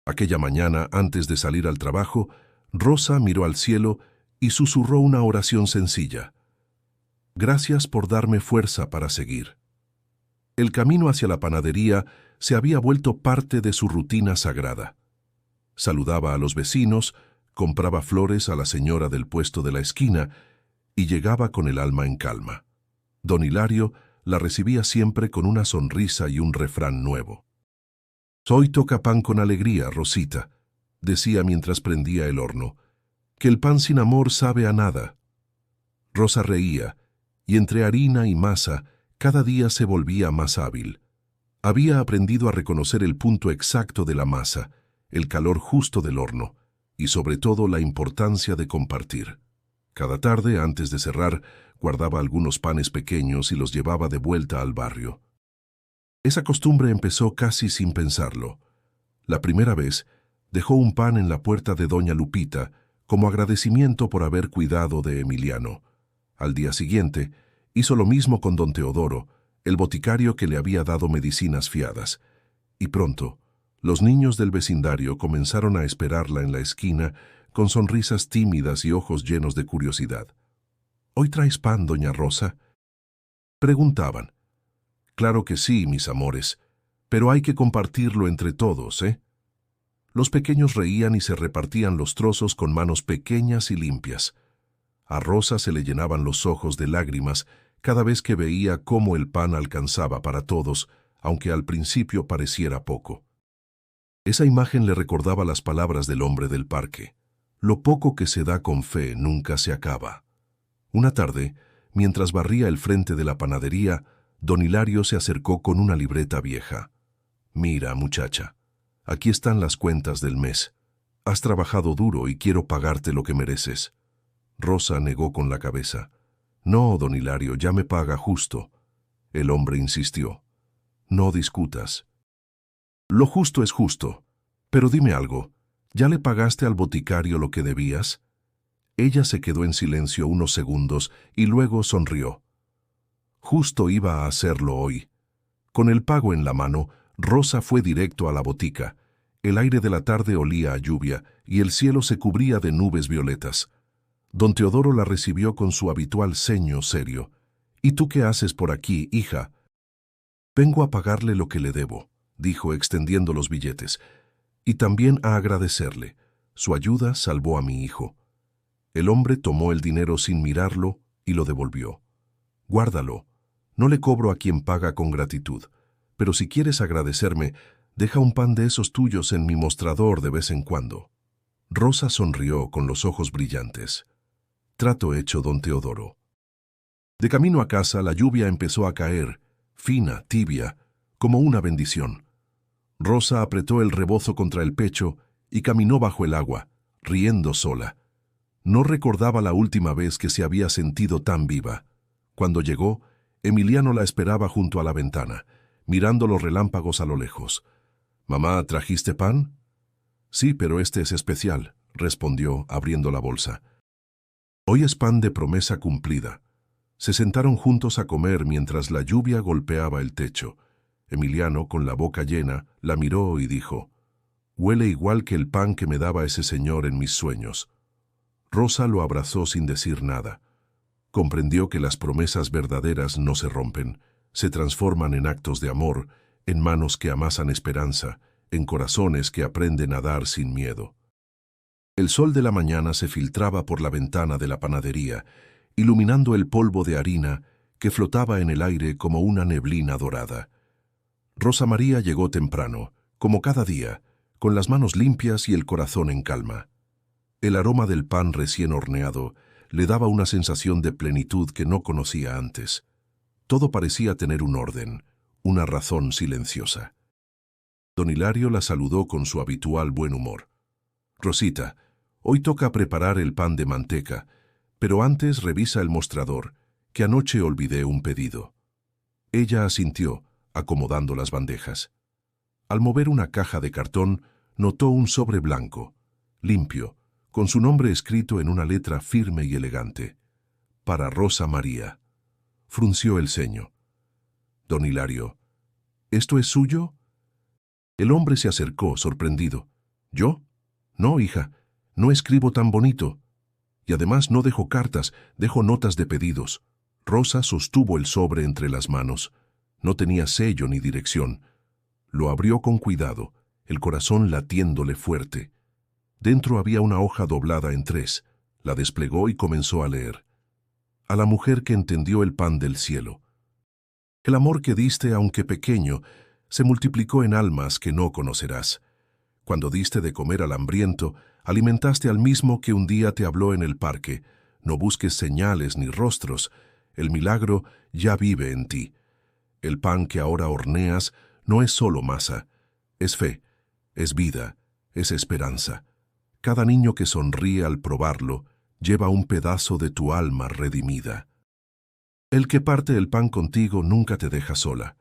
Aquella mañana, antes de salir al trabajo, Rosa miró al cielo y susurró una oración sencilla. Gracias por darme fuerza para seguir. El camino hacia la panadería se había vuelto parte de su rutina sagrada. Saludaba a los vecinos, compraba flores a la señora del puesto de la esquina y llegaba con el alma en calma. Don Hilario la recibía siempre con una sonrisa y un refrán nuevo. «Hoy toca pan con alegría, Rosita», decía mientras prendía el horno, «que el pan sin amor sabe a nada». Rosa reía, y entre harina y masa cada día se volvía más hábil. Había aprendido a reconocer el punto exacto de la masa, el calor justo del horno, y sobre todo la importancia de compartir. Cada tarde, antes de cerrar, guardaba algunos panes pequeños y los llevaba de vuelta al barrio. Esa costumbre empezó casi sin pensarlo. La primera vez, dejó un pan en la puerta de doña Lupita, como agradecimiento por haber cuidado de Emiliano. Al día siguiente, hizo lo mismo con don Teodoro, el boticario que le había dado medicinas fiadas. Y pronto, los niños del vecindario comenzaron a esperarla en la esquina con sonrisas tímidas y ojos llenos de curiosidad. «¿Hoy traes pan, doña Rosa?», preguntaban. «Claro que sí, mis amores, pero hay que compartirlo entre todos, ¿eh?». Los pequeños reían y se repartían los trozos con manos pequeñas y limpias. A Rosa se le llenaban los ojos de lágrimas cada vez que veía cómo el pan alcanzaba para todos, aunque al principio pareciera poco. Esa imagen le recordaba las palabras del hombre del parque. Lo poco que se da con fe nunca se acaba. Una tarde, mientras barría el frente de la panadería, don Hilario se acercó con una libreta vieja. «Mira, muchacha, aquí están las cuentas del mes. Has trabajado duro y quiero pagarte lo que mereces». Rosa negó con la cabeza. «No, don Hilario, ya me paga justo». El hombre insistió. «No discutas. Lo justo es justo. Pero dime algo, ¿ya le pagaste al boticario lo que debías?». Ella se quedó en silencio unos segundos y luego sonrió. Justo iba a hacerlo hoy. Con el pago en la mano, Rosa fue directo a la botica. El aire de la tarde olía a lluvia y el cielo se cubría de nubes violetas. Don Teodoro la recibió con su habitual ceño serio. «¿Y tú qué haces por aquí, hija?». «Vengo a pagarle lo que le debo», dijo extendiendo los billetes, «y también a agradecerle. Su ayuda salvó a mi hijo». El hombre tomó el dinero sin mirarlo y lo devolvió. «Guárdalo. No le cobro a quien paga con gratitud, pero si quieres agradecerme, deja un pan de esos tuyos en mi mostrador de vez en cuando». Rosa sonrió con los ojos brillantes. Trato hecho, don Teodoro. De camino a casa, la lluvia empezó a caer, fina, tibia, como una bendición. Rosa apretó el rebozo contra el pecho y caminó bajo el agua, riendo sola. No recordaba la última vez que se había sentido tan viva. Cuando llegó, Emiliano la esperaba junto a la ventana, mirando los relámpagos a lo lejos. «Mamá, ¿trajiste pan?» «Sí, pero este es especial», respondió, abriendo la bolsa. «Hoy es pan de promesa cumplida». Se sentaron juntos a comer mientras la lluvia golpeaba el techo. Emiliano, con la boca llena, la miró y dijo: «Huele igual que el pan que me daba ese señor en mis sueños». Rosa lo abrazó sin decir nada. Comprendió que las promesas verdaderas no se rompen, se transforman en actos de amor, en manos que amasan esperanza, en corazones que aprenden a dar sin miedo. El sol de la mañana se filtraba por la ventana de la panadería, iluminando el polvo de harina que flotaba en el aire como una neblina dorada. Rosa María llegó temprano, como cada día, con las manos limpias y el corazón en calma. El aroma del pan recién horneado le daba una sensación de plenitud que no conocía antes. Todo parecía tener un orden, una razón silenciosa. Don Hilario la saludó con su habitual buen humor. «Rosita, hoy toca preparar el pan de manteca, pero antes revisa el mostrador, que anoche olvidé un pedido». Ella asintió, acomodando las bandejas. Al mover una caja de cartón, notó un sobre blanco, limpio, con su nombre escrito en una letra firme y elegante. «Para Rosa María». Frunció el ceño. «Don Hilario, ¿esto es suyo?» El hombre se acercó, sorprendido. «¿Yo? No, hija, no escribo tan bonito. Y además no dejo cartas, dejo notas de pedidos». Rosa sostuvo el sobre entre las manos. No tenía sello ni dirección. Lo abrió con cuidado, el corazón latiéndole fuerte. Dentro había una hoja doblada en 3. La desplegó y comenzó a leer. «A la mujer que entendió el pan del cielo. El amor que diste, aunque pequeño, se multiplicó en almas que no conocerás. Cuando diste de comer al hambriento, alimentaste al mismo que un día te habló en el parque. No busques señales ni rostros. El milagro ya vive en ti. El pan que ahora horneas no es solo masa. Es fe, es vida, es esperanza. Cada niño que sonríe al probarlo lleva un pedazo de tu alma redimida. El que parte el pan contigo nunca te deja sola».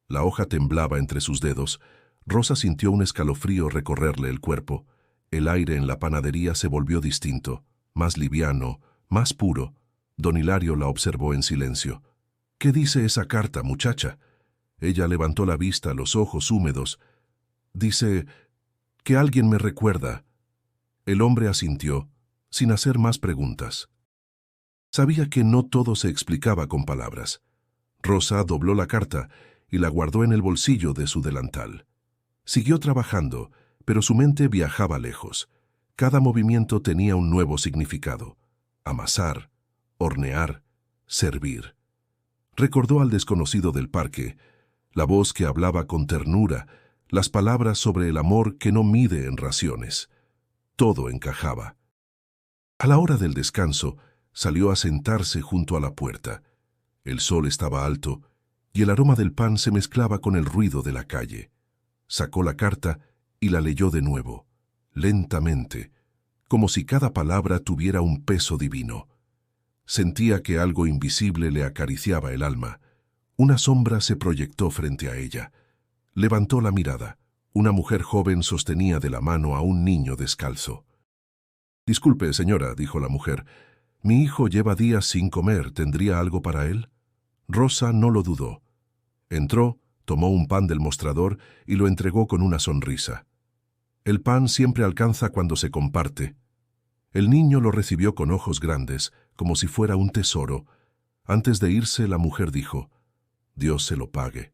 La hoja temblaba entre sus dedos. Rosa sintió un escalofrío recorrerle el cuerpo. El aire en la panadería se volvió distinto, más liviano, más puro. Don Hilario la observó en silencio. «¿Qué dice esa carta, muchacha?» Ella levantó la vista, los ojos húmedos. «Dice que alguien me recuerda». El hombre asintió, sin hacer más preguntas. Sabía que no todo se explicaba con palabras. Rosa dobló la carta y la guardó en el bolsillo de su delantal. Siguió trabajando, pero su mente viajaba lejos. Cada movimiento tenía un nuevo significado. Amasar, hornear, servir. Recordó al desconocido del parque, la voz que hablaba con ternura, las palabras sobre el amor que no mide en raciones. Todo encajaba. A la hora del descanso, salió a sentarse junto a la puerta. El sol estaba alto y el aroma del pan se mezclaba con el ruido de la calle. Sacó la carta y la leyó de nuevo, lentamente, como si cada palabra tuviera un peso divino. Sentía que algo invisible le acariciaba el alma. Una sombra se proyectó frente a ella. Levantó la mirada. Una mujer joven sostenía de la mano a un niño descalzo. «Disculpe, señora», dijo la mujer, «mi hijo lleva días sin comer. ¿Tendría algo para él?» Rosa no lo dudó. Entró, tomó un pan del mostrador y lo entregó con una sonrisa. El pan siempre alcanza cuando se comparte. El niño lo recibió con ojos grandes, como si fuera un tesoro. Antes de irse, la mujer dijo: «Dios se lo pague».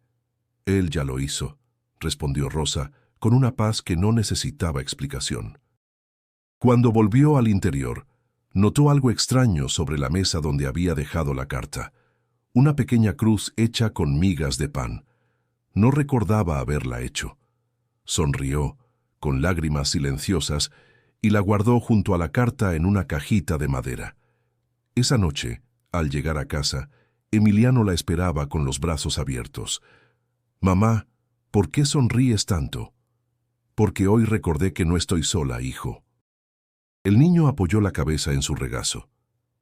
«Él ya lo hizo», respondió Rosa, con una paz que no necesitaba explicación. Cuando volvió al interior, notó algo extraño sobre la mesa donde había dejado la carta. Una pequeña cruz hecha con migas de pan. No recordaba haberla hecho. Sonrió, con lágrimas silenciosas, y la guardó junto a la carta en una cajita de madera. Esa noche, al llegar a casa, Emiliano la esperaba con los brazos abiertos. «Mamá, ¿por qué sonríes tanto?» «Porque hoy recordé que no estoy sola, hijo». El niño apoyó la cabeza en su regazo.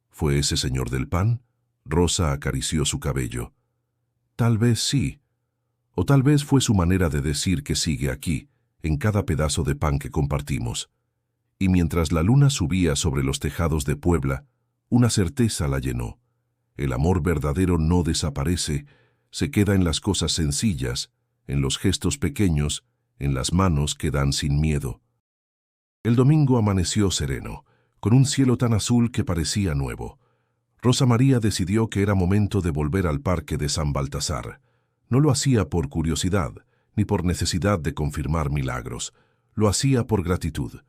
«¿Fue ese señor del pan?» Rosa acarició su cabello. Tal vez sí, o tal vez fue su manera de decir que sigue aquí, en cada pedazo de pan que compartimos. Y mientras la luna subía sobre los tejados de Puebla, una certeza la llenó. El amor verdadero no desaparece, se queda en las cosas sencillas, en los gestos pequeños, en las manos que dan sin miedo. El domingo amaneció sereno, con un cielo tan azul que parecía nuevo. Rosa María decidió que era momento de volver al parque de San Baltasar. No lo hacía por curiosidad, ni por necesidad de confirmar milagros. Lo hacía por gratitud.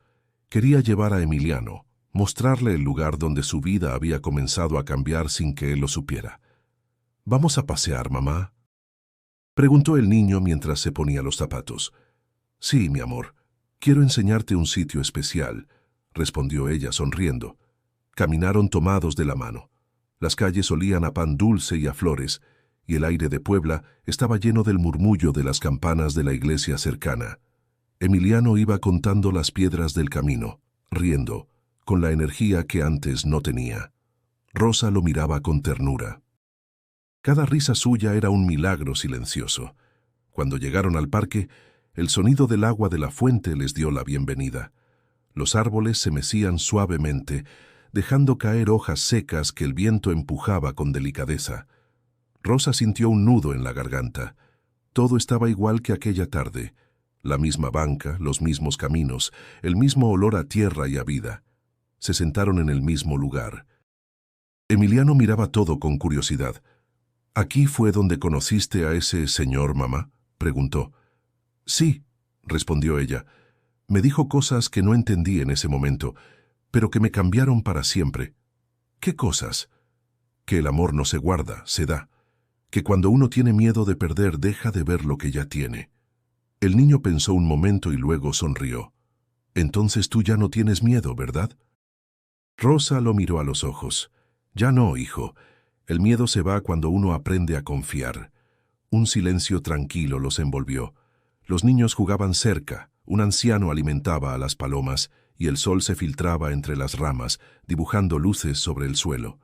Quería llevar a Emiliano, mostrarle el lugar donde su vida había comenzado a cambiar sin que él lo supiera. «¿Vamos a pasear, mamá?», preguntó el niño mientras se ponía los zapatos. «Sí, mi amor, quiero enseñarte un sitio especial», respondió ella sonriendo. Caminaron tomados de la mano. Las calles olían a pan dulce y a flores, y el aire de Puebla estaba lleno del murmullo de las campanas de la iglesia cercana. Emiliano iba contando las piedras del camino, riendo, con la energía que antes no tenía. Rosa lo miraba con ternura. Cada risa suya era un milagro silencioso. Cuando llegaron al parque, el sonido del agua de la fuente les dio la bienvenida. Los árboles se mecían suavemente, dejando caer hojas secas que el viento empujaba con delicadeza. Rosa sintió un nudo en la garganta. Todo estaba igual que aquella tarde. La misma banca, los mismos caminos, el mismo olor a tierra y a vida. Se sentaron en el mismo lugar. Emiliano miraba todo con curiosidad. «¿Aquí fue donde conociste a ese señor, mamá?», preguntó. «Sí», respondió ella. «Me dijo cosas que no entendí en ese momento, pero que me cambiaron para siempre». «¿Qué cosas?». «Que el amor no se guarda, se da. Que cuando uno tiene miedo de perder, deja de ver lo que ya tiene». El niño pensó un momento y luego sonrió. «Entonces tú ya no tienes miedo, ¿verdad?». Rosa lo miró a los ojos. «Ya no, hijo. El miedo se va cuando uno aprende a confiar». Un silencio tranquilo los envolvió. Los niños jugaban cerca, un anciano alimentaba a las palomas y el sol se filtraba entre las ramas, dibujando luces sobre el suelo.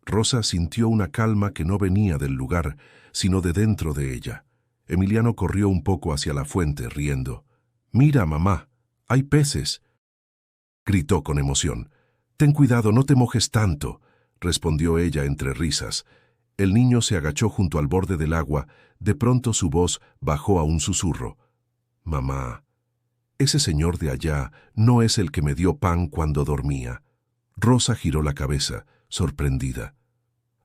Rosa sintió una calma que no venía del lugar, sino de dentro de ella. Emiliano corrió un poco hacia la fuente, riendo. «Mira, mamá, hay peces», gritó con emoción. «Ten cuidado, no te mojes tanto», respondió ella entre risas. El niño se agachó junto al borde del agua. De pronto su voz bajó a un susurro. «Mamá, ese señor de allá no es el que me dio pan cuando dormía». Rosa giró la cabeza, sorprendida.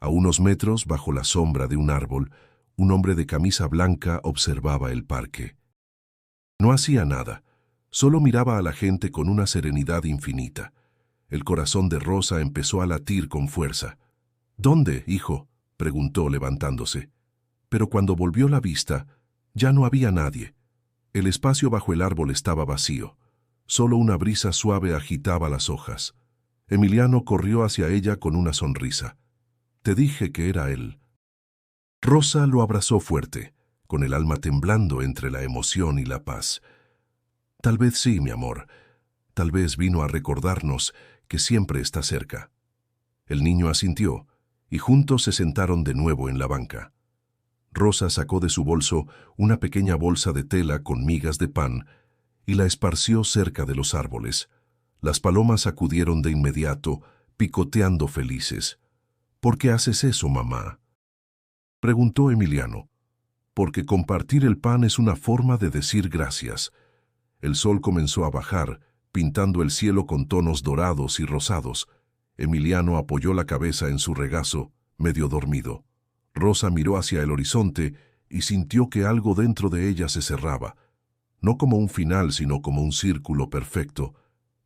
A unos metros, bajo la sombra de un árbol, un hombre de camisa blanca observaba el parque. No hacía nada, solo miraba a la gente con una serenidad infinita. El corazón de Rosa empezó a latir con fuerza. «¿Dónde, hijo?», preguntó levantándose. Pero cuando volvió la vista, ya no había nadie. El espacio bajo el árbol estaba vacío. Solo una brisa suave agitaba las hojas. Emiliano corrió hacia ella con una sonrisa. «Te dije que era él». Rosa lo abrazó fuerte, con el alma temblando entre la emoción y la paz. «Tal vez sí, mi amor. Tal vez vino a recordarnos que siempre está cerca». El niño asintió, y juntos se sentaron de nuevo en la banca. Rosa sacó de su bolso una pequeña bolsa de tela con migas de pan y la esparció cerca de los árboles. Las palomas acudieron de inmediato, picoteando felices. «¿Por qué haces eso, mamá?», preguntó Emiliano. «Porque compartir el pan es una forma de decir gracias». El sol comenzó a bajar, pintando el cielo con tonos dorados y rosados. Emiliano apoyó la cabeza en su regazo, medio dormido. Rosa miró hacia el horizonte y sintió que algo dentro de ella se cerraba. No como un final, sino como un círculo perfecto.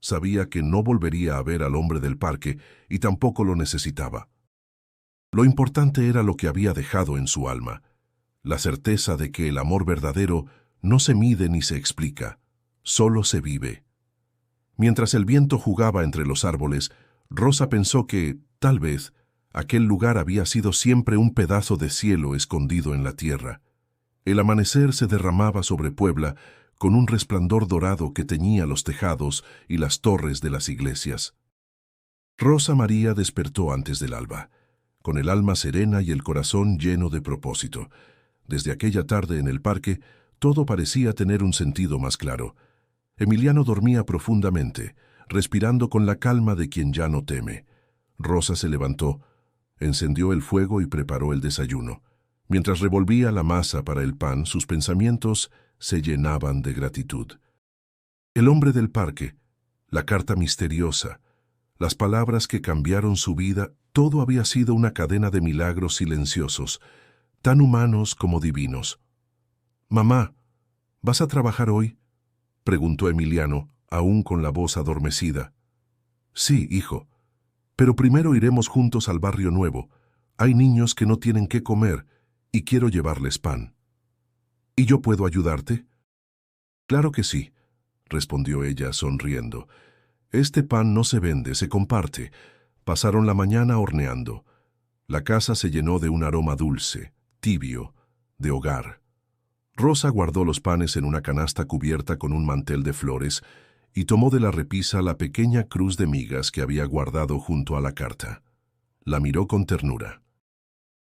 Sabía que no volvería a ver al hombre del parque y tampoco lo necesitaba. Lo importante era lo que había dejado en su alma, la certeza de que el amor verdadero no se mide ni se explica, solo se vive. Mientras el viento jugaba entre los árboles, Rosa pensó que, tal vez, aquel lugar había sido siempre un pedazo de cielo escondido en la tierra. El amanecer se derramaba sobre Puebla con un resplandor dorado que teñía los tejados y las torres de las iglesias. Rosa María despertó antes del alba. con el alma serena y el corazón lleno de propósito. Desde aquella tarde en el parque, todo parecía tener un sentido más claro. Emiliano dormía profundamente, respirando con la calma de quien ya no teme. Rosa se levantó, encendió el fuego y preparó el desayuno. Mientras revolvía la masa para el pan, sus pensamientos se llenaban de gratitud. El hombre del parque, la carta misteriosa, las palabras que cambiaron su vida, todo había sido una cadena de milagros silenciosos, tan humanos como divinos. «Mamá, ¿vas a trabajar hoy?», preguntó Emiliano, aún con la voz adormecida. «Sí, hijo, pero primero iremos juntos al barrio nuevo. Hay niños que no tienen qué comer y quiero llevarles pan». «¿Y yo puedo ayudarte?». «Claro que sí», respondió ella sonriendo. «Este pan no se vende, se comparte». Pasaron la mañana horneando. La casa se llenó de un aroma dulce, tibio, de hogar. Rosa guardó los panes en una canasta cubierta con un mantel de flores y tomó de la repisa la pequeña cruz de migas que había guardado junto a la carta. La miró con ternura.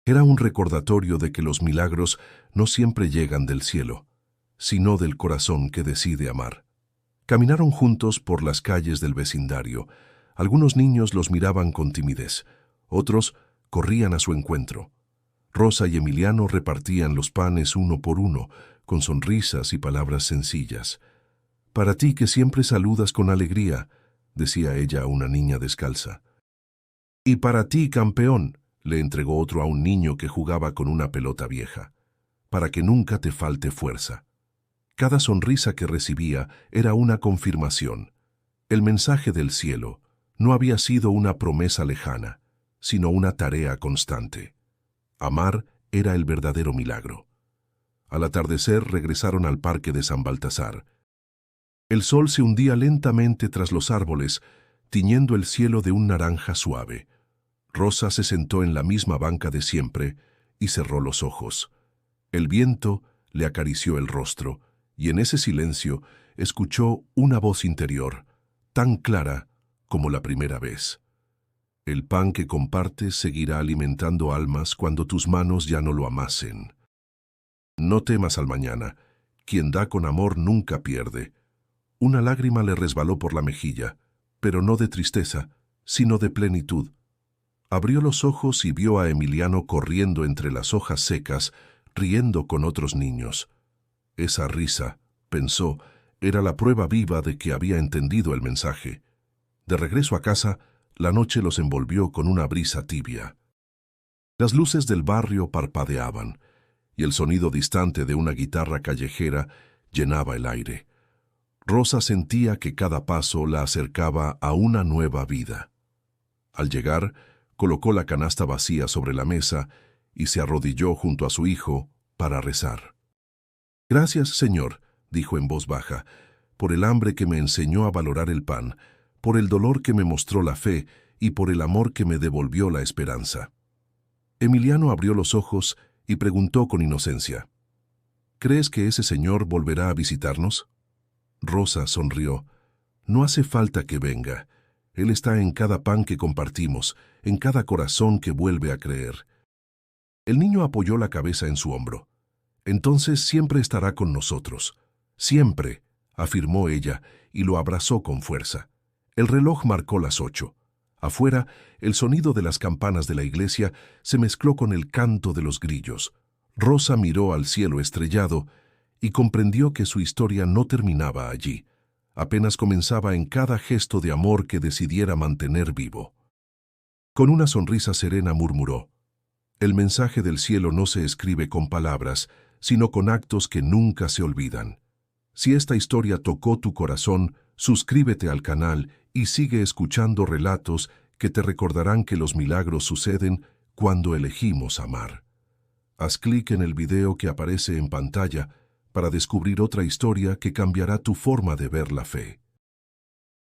Era un recordatorio de que los milagros no siempre llegan del cielo, sino del corazón que decide amar. Caminaron juntos por las calles del vecindario. Algunos niños los miraban con timidez, otros corrían a su encuentro. Rosa y Emiliano repartían los panes uno por uno, con sonrisas y palabras sencillas. «Para ti que siempre saludas con alegría», decía ella a una niña descalza. «Y para ti, campeón», le entregó otro a un niño que jugaba con una pelota vieja. «Para que nunca te falte fuerza». Cada sonrisa que recibía era una confirmación. El mensaje del cielo no había sido una promesa lejana, sino una tarea constante. Amar era el verdadero milagro. Al atardecer regresaron al parque de San Baltasar. El sol se hundía lentamente tras los árboles, tiñendo el cielo de un naranja suave. Rosa se sentó en la misma banca de siempre y cerró los ojos. El viento le acarició el rostro, y en ese silencio escuchó una voz interior, tan clara como la primera vez. «El pan que compartes seguirá alimentando almas cuando tus manos ya no lo amasen. No temas al mañana, quien da con amor nunca pierde». Una lágrima le resbaló por la mejilla, pero no de tristeza, sino de plenitud. Abrió los ojos y vio a Emiliano corriendo entre las hojas secas, riendo con otros niños. Esa risa, pensó, era la prueba viva de que había entendido el mensaje. De regreso a casa, la noche los envolvió con una brisa tibia. Las luces del barrio parpadeaban, y el sonido distante de una guitarra callejera llenaba el aire. Rosa sentía que cada paso la acercaba a una nueva vida. Al llegar, colocó la canasta vacía sobre la mesa y se arrodilló junto a su hijo para rezar. «Gracias, Señor», dijo en voz baja, «por el hambre que me enseñó a valorar el pan, por el dolor que me mostró la fe y por el amor que me devolvió la esperanza». Emiliano abrió los ojos y preguntó con inocencia, «¿Crees que ese Señor volverá a visitarnos?». Rosa sonrió. «No hace falta que venga. Él está en cada pan que compartimos, en cada corazón que vuelve a creer». El niño apoyó la cabeza en su hombro. «Entonces siempre estará con nosotros. Siempre», afirmó ella, y lo abrazó con fuerza. El reloj marcó las 8. Afuera, el sonido de las campanas de la iglesia se mezcló con el canto de los grillos. Rosa miró al cielo estrellado y comprendió que su historia no terminaba allí. Apenas comenzaba en cada gesto de amor que decidiera mantener vivo. Con una sonrisa serena murmuró, «El mensaje del cielo no se escribe con palabras, sino con actos que nunca se olvidan». Si esta historia tocó tu corazón, suscríbete al canal y sigue escuchando relatos que te recordarán que los milagros suceden cuando elegimos amar. Haz clic en el video que aparece en pantalla para descubrir otra historia que cambiará tu forma de ver la fe.